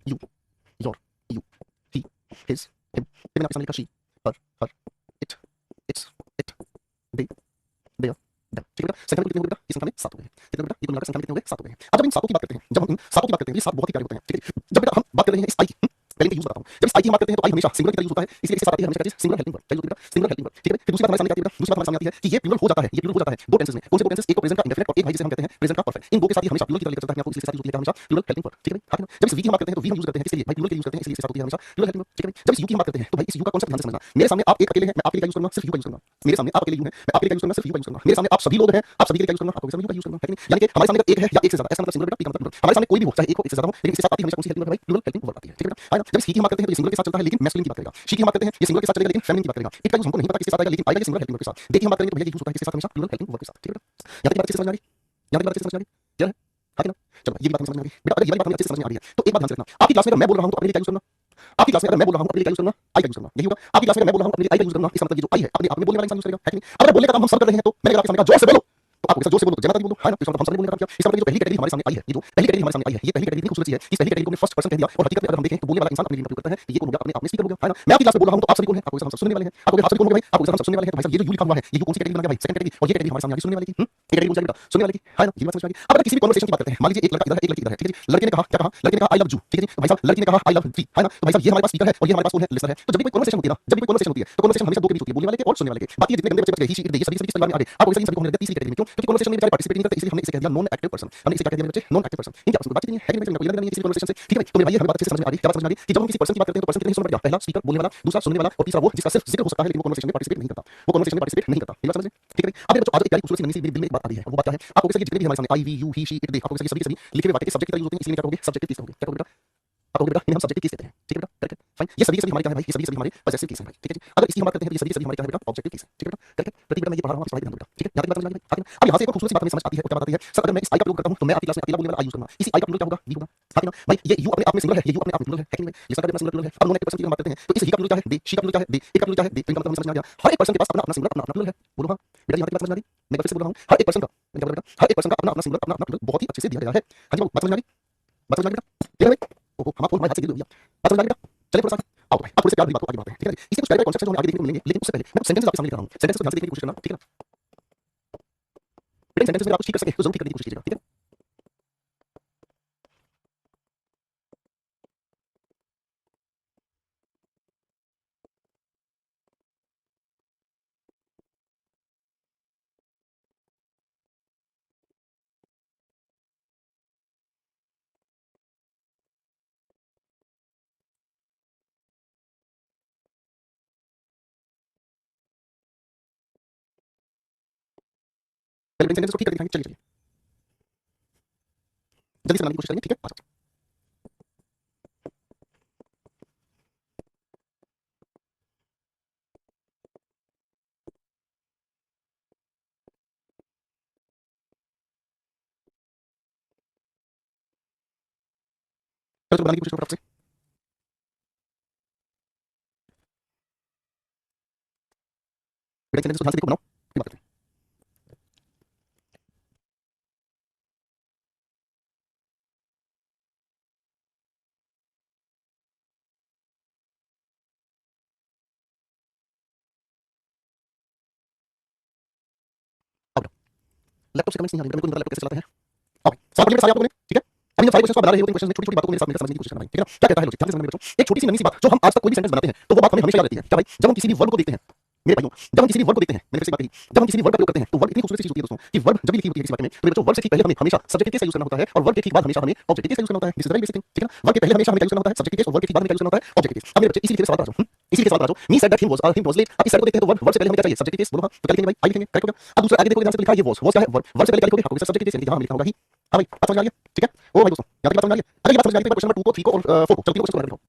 you your you he his him फिर मैंने आपके सामने लिखा she her it its it they their them ठीक है बेटा संख्या में कितने हो गए बेटा ये संख्या में 7 हो गए कितने हो बेटा ये कुल मिलाकर संख्या में कितने हो गए 7 हो गए अब जब इन सातों की बात करते हैं जब हम इन सातों की बात करते हैं ये सात बहुत ही प्यारे होते हैं ठीक है जब बेटा हम बात कर रहे हैं इस आई की पहले इनका यूज बताता हूं जब इस आई की हम बात करते हैं तो आई हमेशा सिंगुलर की तरह यूज होता है इसलिए इसके साथ आती है हमेशा क्या चीज सिंगुलर हेल्पिंग वर्ब चाहिए बेटा सिंगुलर हेल्पिंग वर्ब ठीक है फिर दूसरी बात हमारे सामने आती है बेटा दूसरी बात हमारे सामने आती है कि ये प्लूरल हो जाता है ये प्लूरल हो जाता है दो टेंसेस में कौन से दो टेंसेस एक को प्रेजेंट का इंडेफिनिट और एक भाई जिसे हम कहते हैं प्रेजेंट का परफेक्ट इन दो के साथ ही हमेशा प्लूरल की तरह लेकर चलता है आपको इसलिए साथ यूज होती है हमेशा प्लूरल हेल्पिंग वर्ब ठीक है भाई जब इस वी की हम बात करते हैं तो वी हम यूज करते हैं किसके लिए भाई प्लूरल के यूज करते हैं इसलिए इसके साथ होती है हमेशा प्लूरल हेल्पिंग वर्ब ठीक है जब इस यू की हम बात करते हैं तो भाई इस यू का कॉन्सेप्ट ध्यान से समझना मेरे सामने आप एक अकेले हैं मैं आपके लिए यूज करूंगा सिर्फ यू का यूज करूंगा मेरे सामने आप अकेले यू हैं मैं आपके लिए यूज करूंगा सिर्फ यू का यूज करूंगा मेरे सामने आप सभी लोग हैं आप सभी के लिए यूज करूंगा आपको यूज करूंगा है कि नहीं यानी कि हमारे सामने अगर एक है या एक से ज्यादा ऐसा मतलब सिंगुलर बेटा पी का मतलब हमारे सामने कोई भी हो चाहे एक हो एक से ज्यादा हो लेकिन इसके साथ आती है हमेशा कौन सी हेल्पिंग वर्ब भाई प्लूरल हेल्पिंग वर्ब आती है ठीक है है ना जब इस ही की हम बात करते हैं तो ये सिंगुलर के साथ चलता है लेकिन मैस्कुलिन की बात करेगा शी की हम बात करते हैं ये सिंगुलर के साथ चलेगा लेकिन फेमिनिन की बात करेगा इट का यूज हमको नहीं पता किसके साथ आएगा लेकिन आएगा ये सिंगुलर हेल्पिंग वर्ब के साथ दे की हम बात करेंगे तो भैया ये यूज होता है किसके साथ हमेशा प्लूरल हेल्पिंग वर्ब के साथ ठीक है बेटा यहां तक बात अच्छे से समझ में आ रही यहां तक बात अच्छे से समझ में आ रही क्लियर है हाँ कि ना चलो ये भी बात समझ में आ गई बेटा अगर ये वाली बात हमें अच्छे से समझ में आ रही है तो एक बात ध्यान से रखना आपकी क्लास में अगर मैं बोल रहा हूं तो अपने लिए क्या यूज करना आपकी क्लास में अगर मैं बोल रहा हूं अपने लिए क्या यूज करना आई का यूज करना यही होगा आपकी क्लास में अगर मैं बोल रहा हूं अपने लिए आई का यूज करना इसका मतलब ये जो आई है अपने आप में बोलने वाला इंसान यूज करेगा है कि नहीं अगर बोलने का काम हम सब कर रहे हैं तो मैंने आपके सामने कहा जोर से बोलो तो आपको जोर से बोलो तो जनता बोलो है ना इसका मतलब हम सब बोलने का काम किया इसका मतलब जो पहली कैटेगरी हमारे सामने आई है ये जो पहली कैटेगरी हमारे सामने आई है ये पहली कैटेगरी खूबसूरत है इस पहली कैटेगरी को हमने फर्स्ट पर्सन कह दिया और हकीकत में अगर हम देखें तो बोलने वाला इंसान अपने लिए प्रयोग करता है ये कौन हो गया अपने आप में स्पीकर हो गया है ना मैं आपकी क्लास में बोल रहा हूं तो आप सभी कौन है आपको हम सब सुनने वाले हैं आपको आप सभी कौन हो गए भाई आपको हम सब सुनने वाले हैं तो भाई साहब ये जो यू लिखा हुआ है ये यू कौन सी कैटेगरी बन गया भाई सेकंड कैटेगरी और ये कैटेगरी हमारे सामने आ गई सुनने वाले की एक कैटेगरी कौन सी बेटा सुनने वाले की है ना ये बात समझ में आ गई अब अगर किसी भी कन्वर्सेशन की बात करते हैं मान लीजिए एक लड़का इधर है एक लड़की इधर है ठीक है लड़के ने कहा क्या कहा लड़के ने कहा आई लव यू ठीक है जी भाई साहब लड़की ने कहा आई लव यू है ना तो भाई साहब ये हमारे पास स्पीकर है और ये हमारे पास कौन है लिसनर है तो जब भी कोई कन्वर्सेशन होती है ना जब भी कोई कन्वर्सेशन होती है तो कन्वर्सेशन हमेशा दो के बीच होती है बोलने वाले के और सुनने वाले के बाकी ये जितने गंदे बच्चे बच गए ही शी इट ये सभी इस परिवार में आ गए आपको सभी को हमने दिया तीसरी कैटेगरी में क्यों क्योंकि कन्वर्सेशन में बेचारे पार्टिसिपेट नहीं करते इसलिए हमने इसे कह दिया नॉन एक्टिव पर्सन हमने इसे क्या कह दिया बच्चे नॉन एक्टिव पर्सन इनकी आपस में बातचीत नहीं है कि नहीं कोई लेना नहीं है किसी कन्वर्सेशन से ठीक है भाई तो मेरे भाई ये हमें बात अच्छे से समझ में आ रही है क्या बात समझ में आ रही है कि जब हम किसी पर्सन की बात करते हैं तो पर्सन कितने हिस्सों में बढ़ गया पहला स्पीकर बोलने वाला दूसरा सुनने वाला और तीसरा वो जिसका सिर्फ जिक्र हो सकता है लेकिन वो कन्वर्सेशन में पार्टिसिपेट नहीं करता वो कन्वर्सेशन में पार्टिसिपेट नहीं करता ये बात समझ ठीक है अब बच्चों आज एक प्यारी खूबसूरत सी नन्ही सी मेरे दिल में एक बात आ रही है वो बात क्या है आपको कैसे जितने भी हमारे सामने I we you he she it they आपको कैसे सभी के सभी लिखे हुए वाक्य के सब्जेक्ट की तरह यूज होते हैं इसलिए क्या कहोगे सब्जेक्टिव केस कहोगे क्या कहोगे बेटा आप कहोगे बेटा इन्हें हम सब्जेक्टिव केस कहते हैं ठीक है बेटा करेक्ट फाइन ये सभी के सभी हमारे क्या है भाई ये सभी के सभी हमारे पॉजेसिव केस हैं भाई ठीक है जी अगर इसकी हम बात करते हैं तो ये सभी के सभी हमारे क्या है बेटा ऑब्जेक्टिव केस है ठीक है बेटा करेक्ट प्रतीक बेटा मैं ये पढ़ा रहा हूं आप पढ़ाई ध्यान दो बेटा ठीक है यहां तक बात समझ आ गई भाई अब यहां से एक और खूबसूरत सी बात हमें समझ आती है और क्या बात आती है सर अगर मैं इस आई का प्रयोग करता हूं तो मैं आपकी क्लास में अकेला बोलने वाला आई यूज करूंगा इसी आई का प्रयोग क्या होगा वी होगा हाँ कि ना भाई ये यू अपने आप में सिंगुलर है ये यू अपने आप में प्लूरल है कि नहीं भाई लिसन का सिंगुलर प्लूरल है अब नॉन एक्टिव पर्सन की हम बात करते हैं तो इस ही का प्लूरल क्या है दे शी का प्लूरल क्या है दे एक का प्लूरल क्या है दे तो इनका मतलब हमें समझ में आ गया हर एक पर्सन के पास अपना अपना सिंगुलर अपना अपना प्लूरल है बोलो हां बेटा यहां तक बात समझ आ रही मैं फिर से बोल रहा हूं हर एक पर्सन का क्या बोल बेटा हर एक पर्सन का अपना अपना सिंगुलर अपना अपना प्लूरल बहुत ही अच्छे से दिया गया है हां जी बात समझ में आ गई बात समझ में आ गई बेटा ठीक है भाई ओहो हमारा फोन हमारे हाथ से गिर गया बात समझ में आ गई बेटा चलिए थोड़ा सा आओ भाई अब थोड़े से प्यार की बात को आगे बढ़ाते हैं ठीक है इसके कुछ टाइप के कॉन्सेप्ट जो हमें आगे देखने को मिलेंगे लेकिन उससे पहले मैं कुछ सेंटेंसेस आपके सामने लिख रहा हूं सेंटेंसेस को ध्यान से देखने की कोशिश करना ठीक है ना बेटा सेंटेंस में आप ठीक कर सके तो जरूर ठीक करने की कोशिश कीजिएगा ठीक है पहले सेंटेंस को ठीक करके दिखाएंगे। चलिए जल्दी से बनाने की कोशिश करेंगे, ठीक है। चलो बनाने की कोशिश करो फटाफट से। बेटा सेंटेंस को ध्यान से देखो, बनाओ, फिर बात करते हैं। अब लैपटॉप से कमेंट्स नहीं आ रही, मेरे को नहीं पता लैपटॉप कैसे चलाते हैं। ओके, सवाल पढ़िए सारे आप लोगों ने, ठीक है। अभी हम सारे क्वेश्चन बना रहे हो, इन क्वेश्चन में छोटी-छोटी बातों को मेरे साथ मिलकर समझने की कोशिश करना भाई, ठीक है ना। क्या कहता है लॉजिक, ध्यान से समझना मेरे बच्चों। एक छोटी सी नन्ही सी बात जो हम आज तक कोई भी सेंटेंस बनाते हैं तो वो बात हमें हमेशा याद रहती है। क्या भाई, जब हम किसी भी वर्ब को देखते हैं मेरे भाइयों, जब हम किसी भी वर्ब को देखते हैं, मैंने फिर से एक बात कही, जब हम किसी भी वर्ब का प्रयोग करते हैं तो वर्ब इतनी खूबसूरत चीज होती है दोस्तों कि वर्ब जब भी लिखी होती है किसी वाक्य में तो मेरे बच्चों वर्ब से ठीक पहले हमें हमेशा सब्जेक्ट केस का यूज करना होता है और वर्ब के ठीक बाद हमेशा हमें ऑब्जेक्ट केस का यूज करना होता है। This is very basic thing, ठीक है ना। वर्ब के पहले हमेशा हमें क्या यूज करना होता है, सब्जेक्ट केस, और वर्ब के ठीक बाद हमें क्या यूज करना होता है, ऑब्जेक्ट केस। अब मेरे बच्चे इसी लिखे सवाल पर आ जाओ, इसी लिखे सवाल पर आ जाओ। Me said that him was late. अब इस साइड को देखते हैं तो वर्ब से पहले हमें क्या चाहिए, सब्जेक्ट केस। बोलो हां, तो क्या लिखेंगे भाई, आई लिखेंगे, करेक्ट हो गया। अब दूसरा आगे देखोगे, ध्यान से लिखा है ये वाज क्या है, वर्ब से पहले क्या लिखोगे, आपको सब्जेक्ट केस यानी कि जहां हमें लिखना होगा ही। हां भाई, बात समझ में आ रही है, ठीक है। ओ भाई दोस्तों, यहां तक बात समझ में आ रही है। अगर ये बात समझ में आ रही है तो क्वेश्चन नंबर 2 को 3 को और 4 को, चलो तीनों क्वेश्चन को लिखो।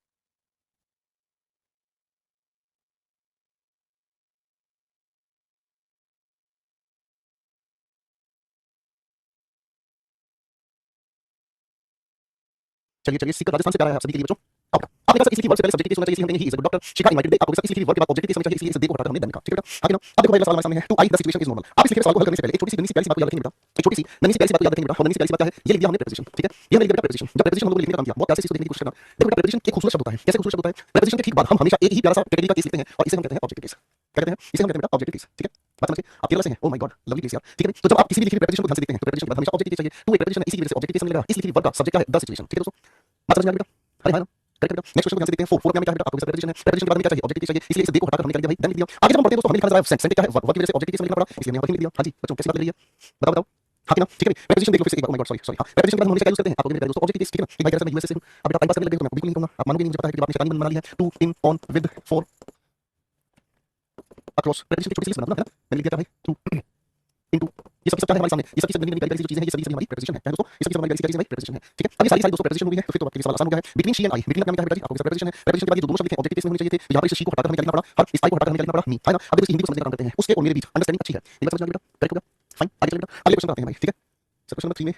चलिए चलिए, सीकर राजस्थान से प्यारा है आप सभी के लिए बच्चों। अब आपने कहा इसलिए वर्ब से पहले सब्जेक्ट केस होना चाहिए, इसलिए हमने he is a good doctor. Shikha invited they, आपको इसलिए वर्ब के बाद ऑब्जेक्ट केस होना चाहिए, इसलिए इस दे को हटाकर हमने डन कहा, ठीक है बेटा। आगे ना, अब देखो भाई सवाल हमारे सामने है, to I the situation is normal. आप इस लिखे सवाल को हल करने से पहले एक छोटी सी नन्ही सी प्यारी सी बात को याद रखेंगे बेटा। एक छोटी सी नन्ही सी प्यारी सी बात को याद रखेंगे बेटा। और नन्ही सी प्यारी सी बात क्या है, ये लिख दिया हमने प्रीपोजिशन, ठीक है। ये हमने लिख दिया प्रीपोजिशन। जब प्रीपोजिशन हम लोगों ने लिखने का काम किया, बहुत प्यार से इसको देखने की कोशिश करना। देखो बेटा, प्रीपोजिजन एक खूबसूरत शब्द होता है। कैसे खूबसूरत शब्द होता है, प्रीपोजिशन के ठीक बाद हम हमेशा एक ही प्यारा सा कैटेगरी का केस लिखते हैं और इसे हम कहते हैं ऑब्जेक्टिव केस। क्या कहते हैं, इसे हम कहते हैं बेटा ऑब्जेक्टिव केस, ठीक है। बात समझ गए आप, केरला से हैं, ओ माय गॉड, लवली केस यार, ठीक है। तो जब आप किसी भी लिखी हुई प्रीपोजिशन को ध्यान से देखते हैं तो प्रीपोजिशन के बाद हमेशा ऑब्जेक्टिव केस चाहिए। टू एक प्रीपोजिशन है, इसी की वजह से ऑब्जेक्टिव केस मिलेगा। इस लिखी हुई वर्ब का सब्जेक्ट क्या है, द सिचुएशन, ठीक है दोस्तों। बात समझ में आ गई बेटा, अरे हाँ ना, करेक्ट बेटा। नेक्स्ट क्वेश्चन को ध्यान से देखते हैं, 4 में क्या है बेटा, आपको प्रीपोजिशन है, प्रीपोजिशन के बाद में क्या चाहिए, ऑब्जेक्टिव चाहिए, इसलिए इसे दे को हटाकर हमने क्या लिख दिया भाई, डन लिख दिया। आगे जब हम पढ़ते हैं दोस्तों, हमें लिखना जरा सेंट क्या है, वर्ब की वजह से ऑब्जेक्टिव केस में लिखना पड़ा, इसलिए हमने वर्किंग लिख दिया। हां जी बच्चों, कैसी बात ले रही है, बताओ बताओ। हाँ कि ना, ठीक है भाई। प्रीपोजिशन देख लो फिर से एक बार, oh my god sorry sorry. हाँ, प्रीपोजिशन के बाद हम हमेशा क्या यूज करते हैं, आपको मेरे दोस्तों ऑब्जेक्टिव केस, ठीक है ना। एक भाई कह रहा था मैं यूएसए से हूं, अब बेटा टाइम पास करने लगे तो मैं बिल्कुल नहीं कहूंगा, आप मानोगे नहीं, मुझे पता है कि आपने शैतानी बना ली है। To in on with for across, preposition की छोटी सी लिस्ट बना दूं ना, है ना। मैंने लिख दिया था भाई टू इनटू, ये सब क्या है हमारे सामने, ये सब नई नई प्यारी जो चीजें हैं, ये सभी हमारी प्रीपोजिशन है दोस्तों। ये सब हमारी प्यारी हमारी प्रीपोजिशन है, ठीक है। अब ये सारी दोस्तों प्रीपोजिशन हो गई है, तो फिर तो आपके लिए सवाल आसान हो गया है। Between she and I, between का क्या है बेटा जी, आपको प्रीपोजिशन है। प्रीपोजिशन के बाद ये दोनों शब्द लिखे ऑब्जेक्टिव केस में होने चाहिए थे, यहाँ पर इस शी को हटाकर हमें क्या लिखना पड़ा, हर इस आई को हटाकर हमें क्या लिखना पड़ा, मी, है ना। अब देखो हिंदी को समझने का काम करते हैं, उसके और मेरे बीच अंडरस्टैंडिंग अच्छी है, ये बात समझ आ गई बेटा, करेक्ट हो गया। फाइन, आगे चलिए बेटा, अगले क्वेश्चन पर आते हैं भाई, ठीक है। क्वेश्चन नंबर 3 में,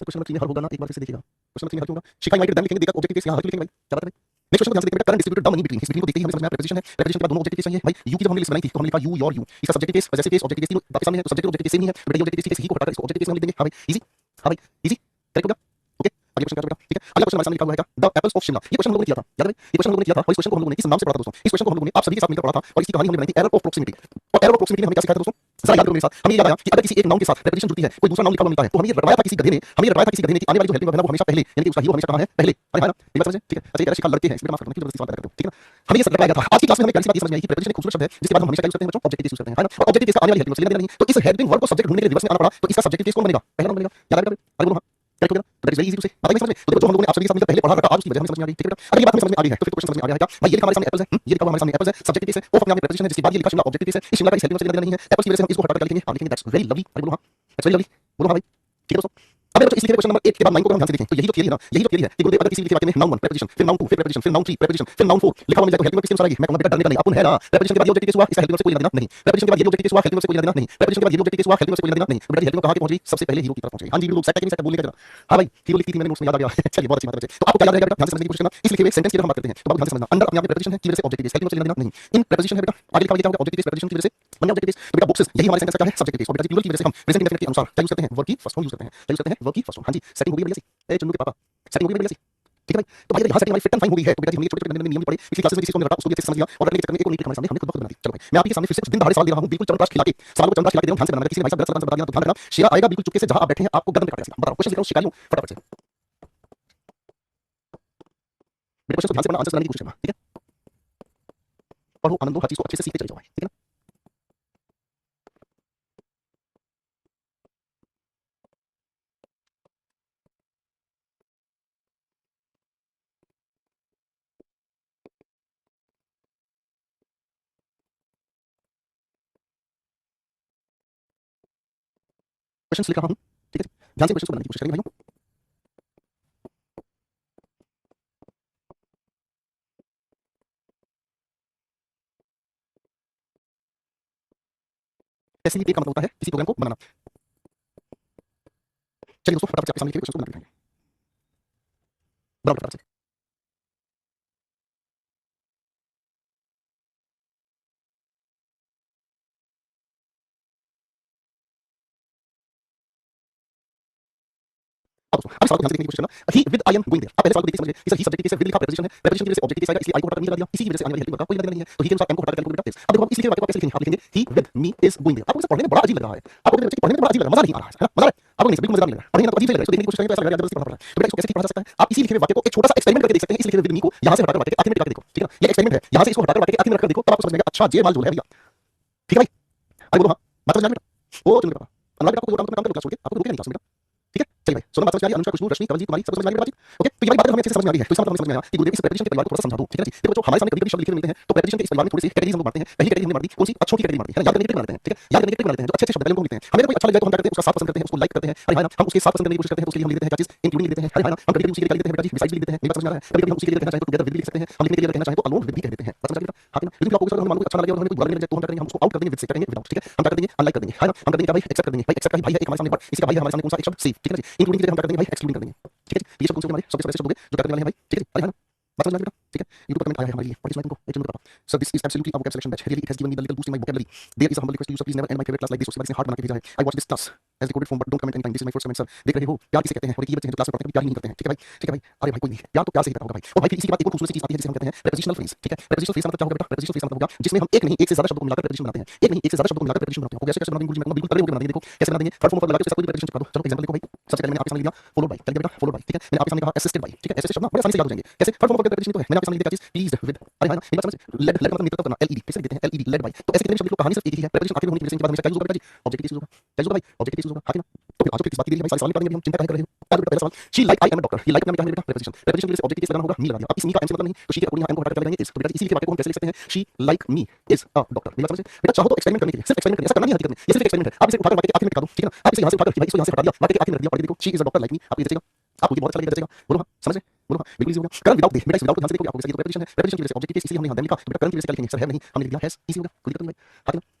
क्वेश्चन नंबर 3 में हर होगा ना, एक बार फिर से देखिएगा। क्वेश्चन नंबर 3 में हर होगा, शिखा इनवाइटेड देम लिखेंगे, देखा ऑब्जेक्टिव केस यहाँ हर लिखेंगे भाई, क्या बात है भाई। नेक्स्ट क्वेश्चन को ध्यान से देखिए बेटा, current distributed the money between, इस बिटवीन को देखते ही हमें समझ में आया प्रीपोजिशन है। प्रीपोजिशन के बाद दोनों ऑब्जेक्टिव केस चाहिए भाई। यू की जब हमने लिस्ट बनाई थी तो हमने लिखा यू योर यू, इसका subjective case possessive case objective case तीनों आपके सामने है, तो सब्जेक्ट ऑब्जेक्टिव केस सेम ही है बेटा। ये ऑब्जेक्टिव केस ही को हटाकर इसको ऑब्जेक्टिव केस में लिख देंगे। हां भाई इजी, हां भाई इजी, करेक्ट हो गया। ओके, अगले क्वेश्चन क्या बेटा, ठीक है। अगला क्वेश्चन हमारे सामने लिखा हुआ है क्या, द एप्पल्स ऑफ शिमला। ये क्वेश्चन हम लोगों ने किया था, याद है भाई, ये क्वेश्चन हम लोगों ने किया था और इस क्वेश्चन को हम लोगों ने इस नाम से पढ़ा था दोस्तों। इस क्वेश्चन को हम लोगों ने आप सभी के साथ मिलकर पढ़ा था और इसकी कहानी हमने बनाई थी एरर ऑफ प्रोक्सिमिटी। और एरर ऑफ प्रोक्सिमिटी में हमें क्या सिखाया था दोस्तों, जरा याद करो मेरे साथ। हमें ये याद आया कि अगर किसी एक नाउन के साथ प्रीपोजिशन जुड़ती है, कोई दूसरा नाउन लिखा हुआ मिलता है, तो हमें ये रटवाया था किसी गधे ने, हमें ये रटवाया था किसी गधे ने कि आने वाली जो हेल्पिंग वर्ब है ना वो हमेशा पहले, यानी कि उसका हीरो हमेशा कहां है, पहले। अरे है ना, ये बात समझे, ठीक है। अच्छा ये शिखा लड़के हैं, इसमें माफ करना, जबरदस्ती सवाल पैदा करते हो, ठीक है ना। हमें ये रटवाया गया था। आज की क्लास में हमें पहली बात ये समझ में आई कि प्रीपोजिशन एक खूबसूरत शब्द है जिसके बाद हम हमेशा क्या यूज करते हैं बच्चों, ऑब्जेक्टिव केस यूज करते हैं, है ना। और ऑब्जेक्टिव केस का आने वाली हेल्पिंग वर्ब से लेना देना नहीं, तो इस हेल्पिंग वर्ब को सब्जेक्ट ढूंढने के लिए रिवर्स में आना पड़ा, तो इसका सब्जेक्टिव केस कौन बनेगा, पहला नाउन बनेगा, याद है बेटा। अरे बोलो हां, करेक्ट हो गया ना। तो that is very easy to say, बात आई समझ में। तो देखो जो हम लोगों ने आप सभी के साथ मिलकर पहले पढ़ा रखा, आज उसकी वजह हमें समझ में आ गई, ठीक है बेटा। अगर ये बात हमें समझ में आ गई है तो फिर क्वेश्चन समझ में आ गया है क्या भाई। ये लिखा हमारे सामने एप्पल्स है, ये लिखा हुआ हमारे सामने एप्पल्स है, सब्जेक्टिव केस है, वो अपने आप में प्रीपोजिशन है, जिसके बाद ये लिखा शिमला ऑब्जेक्टिव केस है। इस शिमला का इस हेल्पिंग वर्ब से लेना देना नहीं है, एप्पल्स की वजह से हम इसको हटाकर क्या लिखेंगे, हां लिखेंगे, दैट्स वेरी लवली। अरे बोलो हां, दैट्स वेरी लवली, बोलो हां भाई, ठीक है दोस्तों। अब बच्चों इस लिखे क्वेश्चन नंबर 8 के बाद 9 को हम ध्यान से देखें तो यही जो थियरी है ना, यही जो थियरी है कि गुरुदेव अगर किसी लिखे वाक्य में नाउन 1 प्रीपोजिशन, फिर नाउन 2 फिर प्रीपोजिशन, फिर नाउन 3 प्रीपोजिशन, फिर नाउन 4 लिखा हुआ मिल जाए तो हेल्पिंग वर्ब किसके अनुसार आएगी। मैं कहूंगा बेटा डरने का नहीं, अपन है ना। प्रीपोजिशन के बाद ये ऑब्जेक्टिव केस हुआ, इसका हेल्पिंग वर्ब से कोई लेना देना नहीं। प्रीपोजिशन के बाद ये ऑब्जेक्टिव केस हुआ, हेल्पिंग वर्ब से कोई लेना देना नहीं। प्रीपोजिशन के बाद ये ऑब्जेक्टिव केस हुआ, हेल्पिंग वर्ब से कोई लेना देना नहीं। बेटा हेल्पिंग वर्ब कहां की पहुंच गई, सबसे पहले हीरो की तरफ पहुंच गई। हां जी बिल्कुल, सेट सेकंड बोलने का जरा। हां भाई हीरो लिखती थी मैंने नोट्स में, याद आ गया। चलिए बहुत अच्छी बात है बच्चे। तो आपको क्या याद रहेगा बेटा, ध्यान से समझने की कोशिश करना। इस लिखे हुए सेंटेंस की हम बात करते हैं तो बहुत ध्यान से समझना। अंडर अपने आप में प्रीपोजिशन है की वजह से ऑब्जेक्टिव केस, हेल्पिंग वर्ब से लेना देना नहीं। इन प्रीपोजिशन है बेटा, आगे लिखा हुआ क्या होगा, ऑब्जेक्टिव केस प्रीपोजिशन की वजह से बन गया ऑब्जेक्टिव केस। तो बेटा बॉक्सेस यही हमारे सेंटेंस का क्या है, सब्जेक्टिव केस। और बेटा प्लूरल की वजह से हम प्रेजेंट इंडेफिनिट के अनुसार क्या यूज करते हैं, वर्ब की फर्स्ट फॉर्म यूज करते हैं। क्या यूज करते हैं, वर्ब की फर्स्ट फॉर्म। हां जी सेटिंग हो गई बढ़िया सी, ए चुन्नू के पापा सेटिंग हो गई बढ़िया सी, ठीक है भाई। तो भाई यहाँ सेटिंग हमारी फिट एंड फाइन हो गई है तो बेटा जी हमने छोटे छोटे नियम पढ़े पिछली क्लासेस में, जिसको हमने रटा उसको भी अच्छे से समझ लिया और रटने के चक्कर में एक और नीट हमारे सामने हमने खुद बना दी। चलो भाई मैं आपके सामने फिर से कुछ दिन दहाड़े सवाल दे रहा हूँ, बिल्कुल चरणदास खिला के सवाल को चरणदास खिला के दे रहा हूँ, ध्यान से बनाना। किसी ने भाई साहब 10 बता दिया तो ध्यान रखना, शेरा आएगा बिल्कुल चुपके से जहां आप बैठे हैं, आपको गर्दन पे काटेगा सीधा। बताओ क्वेश्चन लिख रहा हूं, शिकायत फटाफट से मेरे क्वेश्चन को ध्यान से पढ़ना, आंसर बनाने की कोशिश करना, ठीक है। पढ़ो आनंद लो, हर चीज को अच्छे से सीखते चले जाओ भाई, ठीक है ना। क्वेश्चन लिख रहा हूं, ठीक है। ध्यान से क्वेश्चन को बनाने की कोशिश करेंगे भाइयों। फैसिलिटेट का मतलब होता है किसी प्रोग्राम को बनाना। चलिए दोस्तों फटाफट से आपके सामने क्वेश्चन को बनाते हैं, बनाओ फटाफट से। अब सवाल को ध्यान से देखने की कोशिश करना। He with I am going there. आप पहले सवाल को देखिए समझिए। इस ही सब्जेक्ट के से विद लिखा प्रीपोजिशन है, प्रीपोजिशन की वजह से ऑब्जेक्ट के से आएगा, इसलिए आई को हटा कर लगा दिया। इसी की वजह से आने वाली हेल्पिंग वर्ब का कोई लेना देना नहीं है, तो ही के अनुसार एम को हटा कर कैलकुलेट बेटा अब देखो आप इसलिए वाक्य को कैसे लिखेंगे, आप लिखेंगे he with me is going there. आपको इसे पढ़ने में बड़ा अजीब लग रहा है, आपको मेरे बच्चे को पढ़ने में बड़ा अजीब लग रहा है, मजा नहीं आ रहा है ना, मजा आपको नहीं, बिल्कुल मजेदार नहीं लग रहा है, पढ़ने में तो अजीब लग रहा है, तो देखने की कोशिश करेंगे तो ऐसा लग रहा है जबरदस्ती पढ़ना पड़ रहा है। तो बेटा इसको कैसे ठीक पढ़ा जा सकता है, आप इसी लिखे हुए वाक्य को एक छोटा सा एक्सपेरिमेंट करके देख सकते हैं। इस लिखे हुए विद मी को यहां से हटाकर वाक्य के आखिर में टिका के देखो, ठीक है ना, ये एक्सपेरिमेंट है, यहां से इसको हटाकर वाक्य के आखिर में रखकर देखो, तब आपको समझ में आएगा अच्छा ये माल जो है भैया, ठीक है भाई। अरे बोलो हां, बात समझ आ रही बेटा, ओ चलो बेटा अनुराग बेटा को जो काम करना है क्लास छोड़ के आपको रुके नहीं क्लास में बेटा, ठीक है। चलिए भाई सोनम बात समझ आ रही है, अनुष्का खुशबू रश्मि कवलजीत तुम्हारी सब समझ आ रही है बातचीत, ओके। तो ये वाली बात हमें अच्छे से समझ में आ रही है, तो इसका मतलब हमें समझ में आया कि गुरुदेव इस प्रेपोजिशन के परिवार को थोड़ा सा समझा दूं, ठीक है ना। देखो जो हमारे सामने कभी-कभी शब्द लिखे मिलते हैं, तो प्रेपोजिशन के इस परिवार में थोड़ी सी कैटेगरीज हम लोग बांटते हैं। पहली कैटेगरी हमने बांट दी कौन सी, अच्छों की कैटेगरी बांट दी है ना, याद करने के लिए बना देते हैं, ठीक है, याद करने के लिए बना देते हैं, जो अच्छे-अच्छे शब्द हैं लोगों को लिखते हैं। हमें कोई अच्छा लग जाए तो हम क्या करते हैं, उसका साथ पसंद करते हैं, उसको लाइक करते हैं, अरे हां ना, हम उसके साथ पसंद करने की कोशिश करते हैं, उसके लिए हम लिख देते हैं क्या चीज, इंक्लूडिंग लिख देते हैं, अरे हां ना, हम कभी-कभी उसी के लिए लिख देते हैं बेटा जी, बिसाइड्स लिख देते हैं, मेरी बात समझ आ रहा है। कभी-कभी हम उसी के लिए कहना चाहें तो टुगेदर विद भी लिख सकते हैं, हम लिखने के लिए कहना चाहें तो अलोन विद भी कह देते हैं, बात समझ आ रही है बेटा, हां ना। लेकिन आपको अगर मान लो अच्छा ना लगे और हमें कोई बुरा लगने लगे तो हम क्या करेंगे, हम उसको आउट कर देंगे विद से करेंगे विदाउट, ठीक है। हम क्या कर देंगे, अनलाइक कर देंगे, हां ना, हम कर देंगे क्या भाई, एक्सेप्ट कर देंगे, भाई एक्सेप्ट का भाई है एक हमारे सामने, बट इसी का भाई है हमारे सामने कौन सा एक शब्द, सेफ, ठीक है ना जी। इंक्लूडिंग के लिए हम क्या कर देंगे भाई, एक्सक्लूडिंग कर देंगे, ठीक है जी। ये शब्द कौन से हमारे सबसे ऐसे शब्द हो गए जो क्या करने वाले हैं भाई, ठीक है जी, अरे हां ना, बात समझ आ रही है बेटा, ठीक है। यूट्यूब पर कमेंट आया है हमारे लिए, पढ़िए सुनाइए तुमको, एक चुनकर पापा sir this is absolutely a vocab selection batch, really it has given me the little boost in my vocabulary, there is a humble request to you sir please never end my favourite class like this, उसके बाद इसने heart बना के भेजा है, I watch this class as recorded from but don't comment any time, this is my first comment sir. देख रहे हो प्यार किसे कहते हैं, और एक ये बच्चे हैं जो क्लास में पढ़ते हैं प्यार ही नहीं करते हैं, ठीक है भाई, ठीक है भाई। अरे भाई कोई नहीं, प्यार तो प्यार से ही करता होगा भाई। और भाई फिर इसी के बाद एक और खूबसूरत सी चीज आती है जिसे हम कहते हैं प्रेपोजिशनल फ्रेज, ठीक है। प्रेपोजिशनल फ्रेज का मतलब क्या होगा बेटा, प्रेपोजिशनल फ्रेज का मतलब होगा जिसमें हम एक नहीं एक से ज्यादा शब्दों को मिलाकर प्रेपोजिशन बनाते हैं, एक नहीं एक से ज्यादा शब्दों को मिलाकर प्रेपोजिशन बनाते हैं। कैसे कैसे बना देंगे गुरुजी, मैं कहूंगा बिल्कुल तगड़े होकर बना देंगे, देखो कैसे बना देंगे, थर्ड फॉर्म ऑफ लगा के उसके साथ कोई प्रेपोजिशन चिपका दो। चलो एग्जांपल देखो भाई, सबसे पहले मैंने आपके सामने लिख दिया फॉलोड बाय, चल दिया बेटा फॉलोड बाय, ठीक है। मैंने आपके सामने कहा असिस्टेड बाय, ठीक है, ऐसे शब्द ना बड़े आसानी से याद हो जाएंगे। कैसे थर्ड फॉर्म ऑफ प्रेपोजिशन तो है, मैंने आपके सामने लिख दिया क्या चीज, प्लीज्ड विद, अरे हां ना, मेरी बात समझ, लेड लेड मतलब नेतृत्व करना, एलईडी कैसे देते हैं, एलईडी लेड बाय। तो ऐसे कितने शब्द लिखो, कहानी सिर्फ एक ही है, प्रेपोजिशन आखिर में होने की वजह से इनके बाद हमेशा क्या यूज होगा बेटा जी, ऑब्जेक्ट की चीज होगा, क्या यूज होगा भाई, ऑब्जेक्ट की चीज होगा, हां ना। तो फिर आज फिर किस बात की देरी है भाई, सारे सवाल निकाल देंगे, हम चिंता काहे कर रहे हो। याद बेटा पहला सवाल, she like I am a doctor, ये लाइक नाम क्या है बेटा, प्रेपोजिशन, प्रेपोजिशन की वजह से ऑब्जेक्ट की चीज लगाना होगा, मी लगा दिया। अब इस मी का एम से मतलब नहीं, तो शी के अकॉर्डिंग एम को हटा कर क्या लगाएंगे इज, तो बेटा इसी लिखे वाक्य को हम कैसे लिख सकते हैं, she like me is a doctor. मेरी बात समझे बेटा, चाहो तो एक्सपेरिमेंट करने के लिए, सिर्फ एक्सपेरिमेंट करने, ऐसा करना नहीं है हकीकत में, ये सिर्फ एक्सपेरिमेंट है। आप इसे उठाकर वाक्य के आखिर में टिका दो, ठीक है ना, आप इसे यहां से उठाकर भाई इसको यहां से हटा दिया, वाक्य के आखिर में रख दिया, पढ़ के देखो she is a doctor like me, आपको ये जचेगा, आपको ये बहुत अच्छा लगेगा, जचेगा, बोलो हां, समझ रहे, बोलो हां, बिल्कुल इजी हो गया। करंट विदाउट दे, बेटा इस विदाउट को ध्यान से देखो, आपको ये तो प्रेपोजिशन है, प्रेपोजिशन की वजह से ऑब्जेक्ट की इसलिए हमने यहां देन लिखा, बेटा करंट की वजह से क्या लिखेंगे सर, है नहीं, हमने लिख दिया हैज, इजी हो गया, कोई दिक्कत नहीं भाई, हां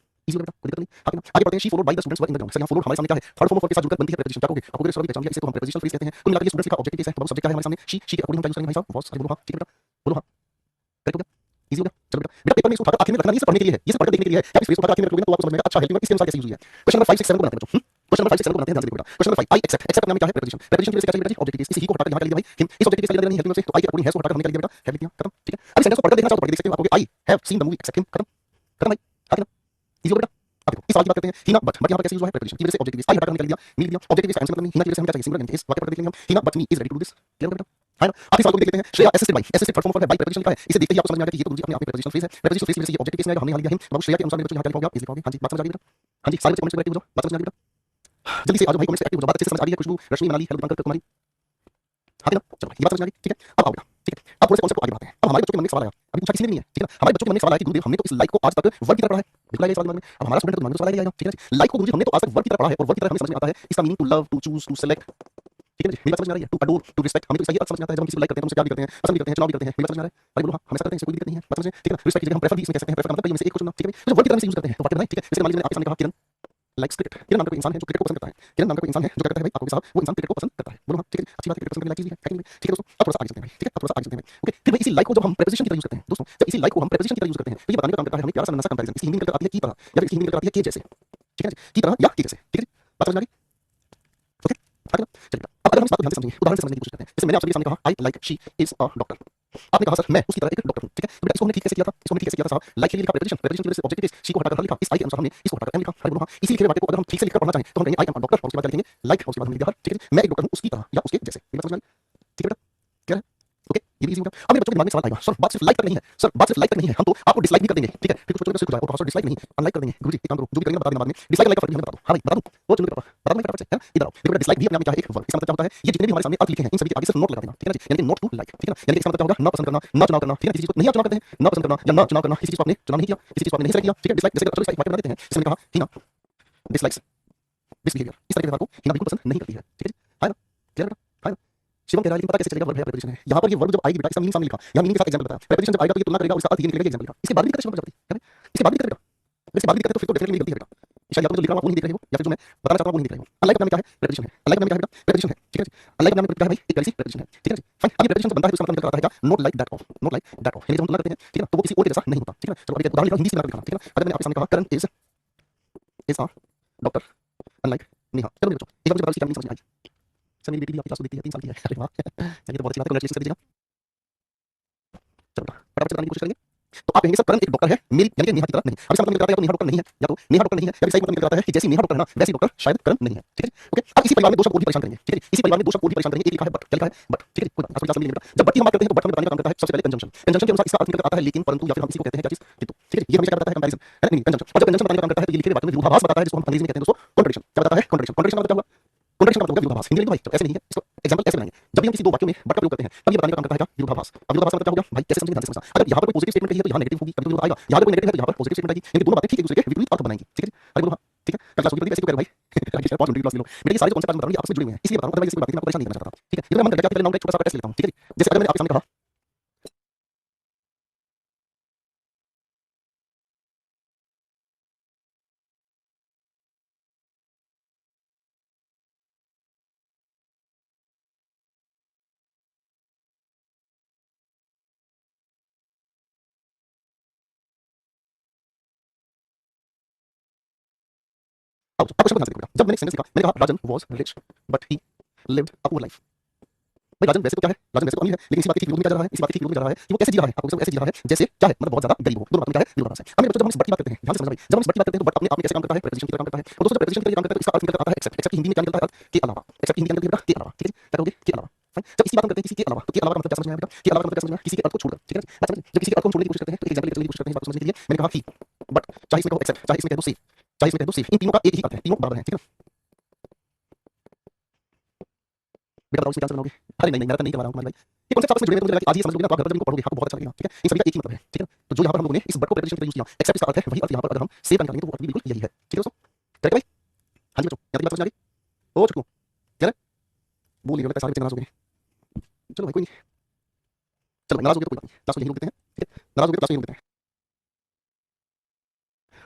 इजी हो बेटा, कोई दिक्कत नहीं, हां ना। आगे बढ़ते हैं, she followed by the students were in the ground, sir यहां फॉलोड हमारे सामने क्या है, थर्ड फॉर्म ऑफ वर्ब के साथ जुड़कर बनती है प्रेपोजिशन, क्या कहोगे, आपको अगर सवाल भी पहचान लिया, इसे तो हम प्रेपोजिशनल फ्रेज कहते हैं। कुल मिलाकर ये स्टूडेंट्स का ऑब्जेक्ट केस है, तो सब्जेक्ट क्या है हमारे सामने, शी के अकॉर्डिंग हम क्या यूज करेंगे भाई साहब, वॉज, अरे बोलो हां, ठीक है बेटा, बोलो हां, करेक्ट हो गया, इजी हो गया। चलो बेटा, बेटा पेपर में इसको उठाकर आखिर में रखना नहीं, सिर्फ पढ़ने के लिए है, ये सिर्फ पढ़कर देखने के लिए है, क्या इस फ्रेज को उठाकर आखिर में रखोगे ना तो आपको समझ में आएगा अच्छा हेल्पिंग वर्ब इसके अनुसार कैसे यूज हुई है। क्वेश्चन नंबर 5 6 7 को बनाते हैं बच्चों, क्वेश्चन नंबर 5 6 7 को बनाते हैं, ध्यान से देखो बेटा। Question number 5 I accept, accept नाम में क्या है, प्रेपोजिशन, प्रेपोजिशन की वजह से क्या चाहिए बेटा जी, ऑब्जेक्ट केस, इसी को हटाकर यहां क्या लिख दिया भाई, हिम, इस ऑब्जेक्ट केस का लेना नहीं हेल्पिंग वर्ब से, तो आई के अकॉर्डिंग हैज को हटाकर हमने क्या लिख दिया बेटा, हैव लिख दिया, खत्म, ठीक है। अब सेंटेंस को पढ़कर देखना चाहो तो पढ़ के देख सकते हो, आपको I have seen the movie except him, खत्म, खत्म भाई, हां ना, इजी हो बेटा। अब देखो इस सवाल की बात करते हैं, ही ना बट यहां पर कैसे यूज हुआ है, प्रेपोजिशन की वजह से ऑब्जेक्ट केस, आई हटाकर हमने क्या लिख दिया, मी लिख दिया, ऑब्जेक्ट केस का आंसर मतलब नहीं, ही ना की वजह से हम क्या चाहिए, सिंगुलर केस, वाक्य पढ़कर देख लेंगे हम, ही ना but me is ready to do this, clear हो बेटा, है ना। आप इस सवाल को भी देख लेते हैं, Shreya assisted by, assisted third form of है, बाय प्रेपोजिशन लिखा है, इसे देखते ही आपको समझ में आ गया कि ये तो गुरुजी अपने आप में प्रेपोजिशनल फ्रेज है, प्रेपोजिशनल फ्रेज की वजह से ये ऑब्जेक्ट केस में आएगा, हमने यहां लिख दिया हिम, बाबू श्रेया के अनुसार मेरे बच्चों यहां क्या लिखोगे आप, इज लिखोगे, हां जी बात समझ आ गई बेटा, हां जी सारे बच्चे कमेंट्स में एक्टिव हो जाओ, बात समझ आ गई बेटा, जल्दी से आ जाओ भाई कमेंट्स में एक्टिव हो जाओ, बात अच्छे से समझ आ रही है, खुशबू रश्मि मनाली हेल्प कर तुम्हारी, हाँ ना, चलो ये बात समझ आ गई, ठीक है। अब आओ बेटा, ठीक है, अब थोड़े से कॉन्सेप्ट को आगे बढ़ाते हैं। अब हमारे बच्चों के मन में एक सवाल आया, अभी पूछा किसी ने नहीं है, ठीक है ना, हमारे बच्चों के मन में सवाल आया कि गुरुदेव हमने तो इस लाइक को आज तक वर्ब की तरह पढ़ा है, बिल्कुल आएगा इस सवाल दिमाग में। अब हमारा स्टूडेंट तो दिमाग में सवाल आएगा, ठीक है ना, लाइक को गुरुजी हमने तो आज तक वर्ब की तरह पढ़ा है, और वर्ब की तरह हमें समझ में आता है इसका meaning to love, to choose, to select, ठीक है, मेरी बात समझ में आ रही है, टू अडोर, टू रिस्पेक्ट, हमें तो इसका ये अर्थ समझ में आता है, जब हम किसी को लाइक करते हैं तो उसे प्यार भी करते हैं, पसंद भी करते हैं, चुनाव भी करते हैं, मेरी बात समझ में आ रहा है, अरे बोलो हाँ, हमेशा करते हैं, इससे कोई दिक्कत नहीं है, बात समझे, ठीक है ना। रिस्पेक्ट की जगह हम प्रेफर भी इसमें कह सकते हैं, प्रेफर का मतलब भाई इनमें से एक को चुनना, ठीक है, तो वर्ब की तरह से यूज करते हैं, तो वाक्य बनाए, ठीक है। जैसे मान लीजिए आपके सामने कहा किरण लाइक्स क्रिकेट, किरण नाम का कोई इंसान है जो क्रिकेट को पसंद करता है, किरण नाम का कोई इंसान है जो क्या करता है भाई, आपको भी साहब वो इंसान क्रिकेट को पसंद करता है, बोलो हाँ, ठीक है, अच्छी बात है, क्रिकेट पसंद करने लायक चीज है कि नहीं, ठीक है दोस्तों। अब थोड़ा सा आगे चलते हैं भाई, ठीक है, अब थोड़ा सा आगे चलते हैं भाई, ओके। फिर भाई इसी लाइक को जब हम प्रेपोजिशन की तरह यूज करते हैं दोस्तों, जब इसी लाइक को हम प्रेपोजिशन की तरह यूज करते हैं, तो ये बताने का काम करता है हमें प्यारा सा नन्हा सा कंपैरिजन, इसकी हिंदी निकल कर आती है की तरह, या फिर इसकी हिंदी निकल कर आती है के जैसे, ठीक है की तरह या के जैसे, ठीक है, बात समझ में आ गई, ओके, आगे ना चलिए। अब अगर हम इस बात को ध्यान से समझेंगे, उदाहरण से समझने की कोशिश करते हैं, जैसे मैंने आपके सामने कहा I like she is a doctor, आपने कहा सर मैं उसकी तरह एक डॉक्टर हूं, ठीक है। तो बेटा इसको हमने ठीक कैसे किया था, इसको हमने ठीक कैसे किया था साहब, लाइक के लिए लिखा प्रेपोजिशन, प्रेपोजिशन की वजह से ऑब्जेक्ट केस, शी को हटाकर लिखा, इस आई के अनुसार हमने इसको हटाकर एम लिखा, अरे बोलो हां, इसी लिखे हुए वाक्य को अगर हम ठीक से लिखकर पढ़ना चाहें तो हम कहेंगे आई एम अ डॉक्टर, और उसके बाद लिखेंगे लाइक, और उसके बाद हम लिख दिया, ठीक है, मैं एक डॉक्टर हूं उसकी तरह या उसके जैसे, मेरी बात समझ में आई, ठीक है बेटा, क्या है, ओके, ये भी इजी हो गया। अब मेरे बच्चों के दिमाग में सवाल आएगा, सर बात सिर्फ लाइक तक नहीं है, सर बात सिर्फ लाइक तक नहीं है, हम तो आपको डिसलाइक भी कर देंगे, ठीक है। फिर कुछ बच्चों का सिर्फ कुछ डिसलाइक नहीं, अनलाइक कर देंगे, गुरुजी एक काम करो, जो भी करेंगे बता देना बाद में, डिसलाइक लाइक का फर्क भी हमें बता दो, हां भाई बता दूं, वो चलो पापा बता दूं फटाफट से, है ना, इधर आओ, देखो बेटा डिसलाइक भी अपने आप में क्या है, एक वर्ब, इसका मतलब क्या होता है, ये जितने भी हमारे सामने अर्थ लिखे हैं इन सभी के आगे सिर्फ नॉट लगा देना, ठीक है ना जी, यानी कि नॉट टू लाइक, ठीक है ना, यानी कि इसका मतलब क्या होगा, ना पसंद करना, ना चुनाव करना, ठीक है, किसी चीज को नहीं आप चुनाव करते हैं, ना पसंद करना या ना चुनाव करना, किसी चीज को आपने चुनाव नहीं किया, किसी चीज को आपने नहीं सेलेक्ट किया, ठीक है, डिसलाइक, जैसे चलो इसका एक वाक्य बना देते हैं, जिसमें कहा कि ना डिसलाइक्स मिसबिहेवियर, इस तरह के व्यवहार को हिना बिल्कुल पसंद नहीं करती है। ठीक है जी, है ना? क्लियर बेटा? है ना? शिवम कह रहा है लेकिन पता कैसे चलेगा वर्ब है या प्रीपोजिशन है? यहाँ पर ये वर्ब जब आएगी बेटा, इसका मीनिंग सामने लिखा, यहाँ मीनिंग के साथ एग्जाम्पल बताया। प्रीपोजिशन जब आएगा तो ये तुलना करेगा और इसका अर्थ ये निकलेगा, ये एग्जाम्पल लिखा। इसके बाद भी दिक्कत है शिवम को जब है, इसके बाद भी दिक्कत है बेटा। इसके बाद भी दिक्कत है तो फिर तो डेफिनेटली गलती है बेटा। शायद या तो मैं जो लिख रहा हूँ वो नहीं देख रहे हो, या फिर जो मैं बताना चाहता हूँ वो नहीं देख रहे हो। अनलाइक नाम क्या है? प्रीपोजिशन है। अनलाइक नाम क्या है बेटा? प्रीपोजिशन है। ठीक है जी। अनलाइक नाम क्या है भाई? एक प्यारी सी प्रीपोजिशन है। ठीक है जी। फाइन। अब ये प्रीपोजिशन जब बनता है तो इसका मतलब निकल आता है क्या? Not like that of, not like that of, यानी जब हम तुलना करते हैं, ठीक है ना, तो वो किसी और के जैसा नहीं होता। ठीक है ना? चलो अभी उदाहरण लिखा हूं, हिंदी से बना के दिखाना। ठीक है ना? अगर मैंने आपके सामने कहा Karan is a doctor unlike Neha, चलो मेरे बच्चों एक बार मुझे बताओ इसकी क्या मीनिंग समझ में आई? सर मेरी बेटी भी आपकी क्लास को देखती है, 3 साल की है। अरे वाह, चलिए तो बहुत अच्छी बात है, कांग्रेचुलेशन कर दीजिए ना। चलो बेटा फटाफट से बताने की कोशिश करेंगे। तो आप कहेंगे सर करण एक डॉक्टर है, मेरी यानी कि नेहा की तरह नहीं। अब इसका मतलब निकल आता है या तो नेहा डॉक्टर नहीं है, या तो नेहा डॉक्टर नहीं है, या फिर सही मतलब निकल आता है कि जैसी नेहा डॉक्टर है ना वैसी डॉक्टर शायद करण नहीं है। ठीक है ओके। अब इसी परिवार में दो शब्द और भी परेशान करेंगे। ठीक है इसी परिवार में दो शब्द और भी परेशान करेंगे। एक लिखा है बट, क्या लिखा है बट। ठीक है कोई बात नहीं, समझ लेंगे बेटा। जब बट की हम बात करते हैं तो बट हमें बताने का काम करता है सबसे पहले कंजंक्शन। कंजंक्शन के अनुसार इसका अर्थ निकल आता है लेकिन, परंतु, या फिर हम इसी को कहते हैं क्या चीज? किंतु। ठीक है ये हमेशा क्या बताता है? कंपैरिजन है ना? नहीं कंजंक्शन। और जब कंजंक्शन बताने का काम करता है तो ये लिखे हुए वाक्य में विरोधाभास बताता है, जिसको हम अंग्रेजी में कहते हैं दोस्तों कॉन्ट्रडिक्शन। क्या बताता है? कॉन्ट्रडिक्शन। कॉन्ट्रडिक्शन का मतलब क्या हुआ? कॉन्ट्रडिक्शन का मतलब विरोधाभास। हिंदी में भाई तो ऐसे नहीं है, इसको एग्जांपल कैसे बनाएंगे? जब भी हम किसी दो वाक्यों में बट का प्रयोग करते हैं तब ये बताने का काम करता है क्या? विरोधाभास। अब विरोधाभास का मतलब क्या हो गया भाई? कैसे समझेंगे? ध्यान से समझना। अगर यहाँ पर कोई पॉजिटिव स्टेटमेंट है तो यहाँ नेगेटिव होगी, तभी तो विरोध आएगा। यहाँ पर कोई नेगेटिव है तो यहाँ पर पॉजिटिव स्टेटमेंट आएगी, यानी दोनों बातें ठीक एक दूसरे के विपरीत अर्थ बनाएंगी। ठीक है जी? अरे बोलो हाँ। ठीक है क्लास होगी ऐसे क्यों कह रहे हो भाई? आगे 5 मिनट की क्लास ले लो बेटा। ये सारे जो कॉन्सेप्ट मैं बता रहा हूं ये आपस में जुड़े हुए हैं, इसलिए बता रहा हूं, अदरवाइज इसको बात मैं आपको परेशान नहीं करना चाहता। ठीक है ये तो मैं मन कर गया कि पहले नाउन का एक छोटा सा टेस्ट लेता हूं। ठीक है जी? जैसे अगर मैंने आपके सामने कहा, अब क्वेश्चन को ध्यान से देखो बेटा। जब मैंने सेंटेंस लिखा, मैंने कहा Rajan was rich but he lived a poor life. भाई राजन वैसे तो क्या है? राजन वैसे तो अमीर है, लेकिन इसी बात के ठीक विरोध में क्या जा रहा है? इसी बात के ठीक विरोध में जा रहा है कि वो कैसे जी रहा है? आपको ऐसे जी रहा है जैसे क्या है? मतलब बहुत ज्यादा गरीब हो। दोनों बातों में क्या है? विरोधाभास है। अब मेरे बच्चों जब हम इस बट की बात करते हैं, ध्यान से समझना भाई, जब हम इस बट की बात करते हैं तो बट अपने आप में कैसे काम करता है? प्रीपोजिशन की तरह काम करता है। और दोस्तों जब प्रीपोजिशन की तरह काम करता है तो इसका अर्थ निकल आता है एक्सेप्ट। एक्सेप्ट की हिंदी में क्या निकलता है? अर्थ के अलावा। एक्सेप्ट की हिंदी क्या निकलती है बेटा? के अलावा। ठीक है जी? क्या कहोगे? के अलावा। फाइन। जब इसी बात हम करते हैं किसी के अलावा, तो के अलावा का मतलब क्या समझ में आया बेटा? के अलावा का मतलब क्या समझ में आया? किसी के अर्थ को छोड़कर। ठीक है जी? बात समझ जब किसी के अर्थ को हम छोड़ने की कोशिश करते हैं तो एक एग्जांपल लेकर चलने की कोशिश करते हैं इस बात को समझने के लिए। मैंने कहा ही, बट चाहे इसमें कहो एक्सेप्ट, चाहे इसमें कह दो सेफ, चाहे इसमें कह दो सेफ, इन तीनों का एक ही अर्थ है, तीनों बराबर है। ठीक है बेटा बताओ इसमें क्या आंसर बनाओगे? अरे नहीं नहीं, मेरा तो नहीं करवा रहा हूं तुम्हारे भाई। ये कॉन्सेप्ट आपस में जुड़े हैं तो मुझे लगा कि आज ही समझ लोगे ना, तो आप घर पर जब इनको पढ़ोगे आपको बहुत अच्छा लगेगा। ठीक है इन सभी का एक ही मतलब है। ठीक है तो जो यहाँ पर हम लोगों ने इस बट को प्रीपोजिशन की तरह यूज किया, एक्सेप्ट इसका अर्थ है, वही अर्थ यहाँ पर अगर हम सेव का निकालेंगे तो वो अर्थ भी बिल्कुल यही है। ठीक है दोस्तों? करेक्ट भाई? हाँ जी बच्चों, यहाँ तक बात समझ आ गई? ओ छुटकू क्या है? बोल नहीं रहे लगता, सारे बच्चे नाराज हो गए। चलो भाई कोई नहीं, चलो भाई नाराज हो गए तो कोई बात नहीं, क्लास को यही रोक देते हैं। ठीक है नाराज हो गए तो क्लास को यही रोक देते हैं।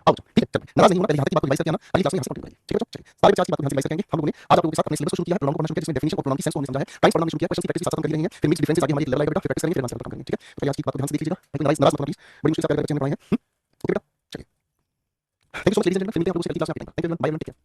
आओ बच्चों, ठीक है चलो नाराज नहीं होना, पहले यहाँ तक की बात को रिवाइज करके आना, अगली क्लास में यहाँ से कंटिन्यू करेंगे। ठीक है बच्चों चलिए सारे बच्चे आज की बात को ध्यान से रिवाइज करेंगे। हम लोगों ने आज आप लोगों के साथ अपने सिलेबस को शुरू किया है, प्रोनाउन को पढ़ना शुरू किया, जिसमें डेफिनेशन और प्रोनाउन की सेंस को हमने समझा है, टाइम्स पढ़ना शुरू किया, क्वेश्चन की प्रैक्टिस साथ साथ कर ही रहे हैं, फिर मिक्स डिफरेंस आगे हमारी लेवल आएगा बेटा, फिर प्रैक्टिस करेंगे, फिर आंसर पर काम करेंगे। ठीक है तो आज की बात को ध्यान से देख लीजिएगा, लेकिन नाराज नाराज मत होना प्लीज, बड़ी मुश्किल से प्यारे बच्चे ने पढ़ाए हैं। ओके बेटा चलिए thank you so much ladies and gentleman, फिर मिलते हैं आप लोगों से अगली क्लास में। Thank you bye bye take care.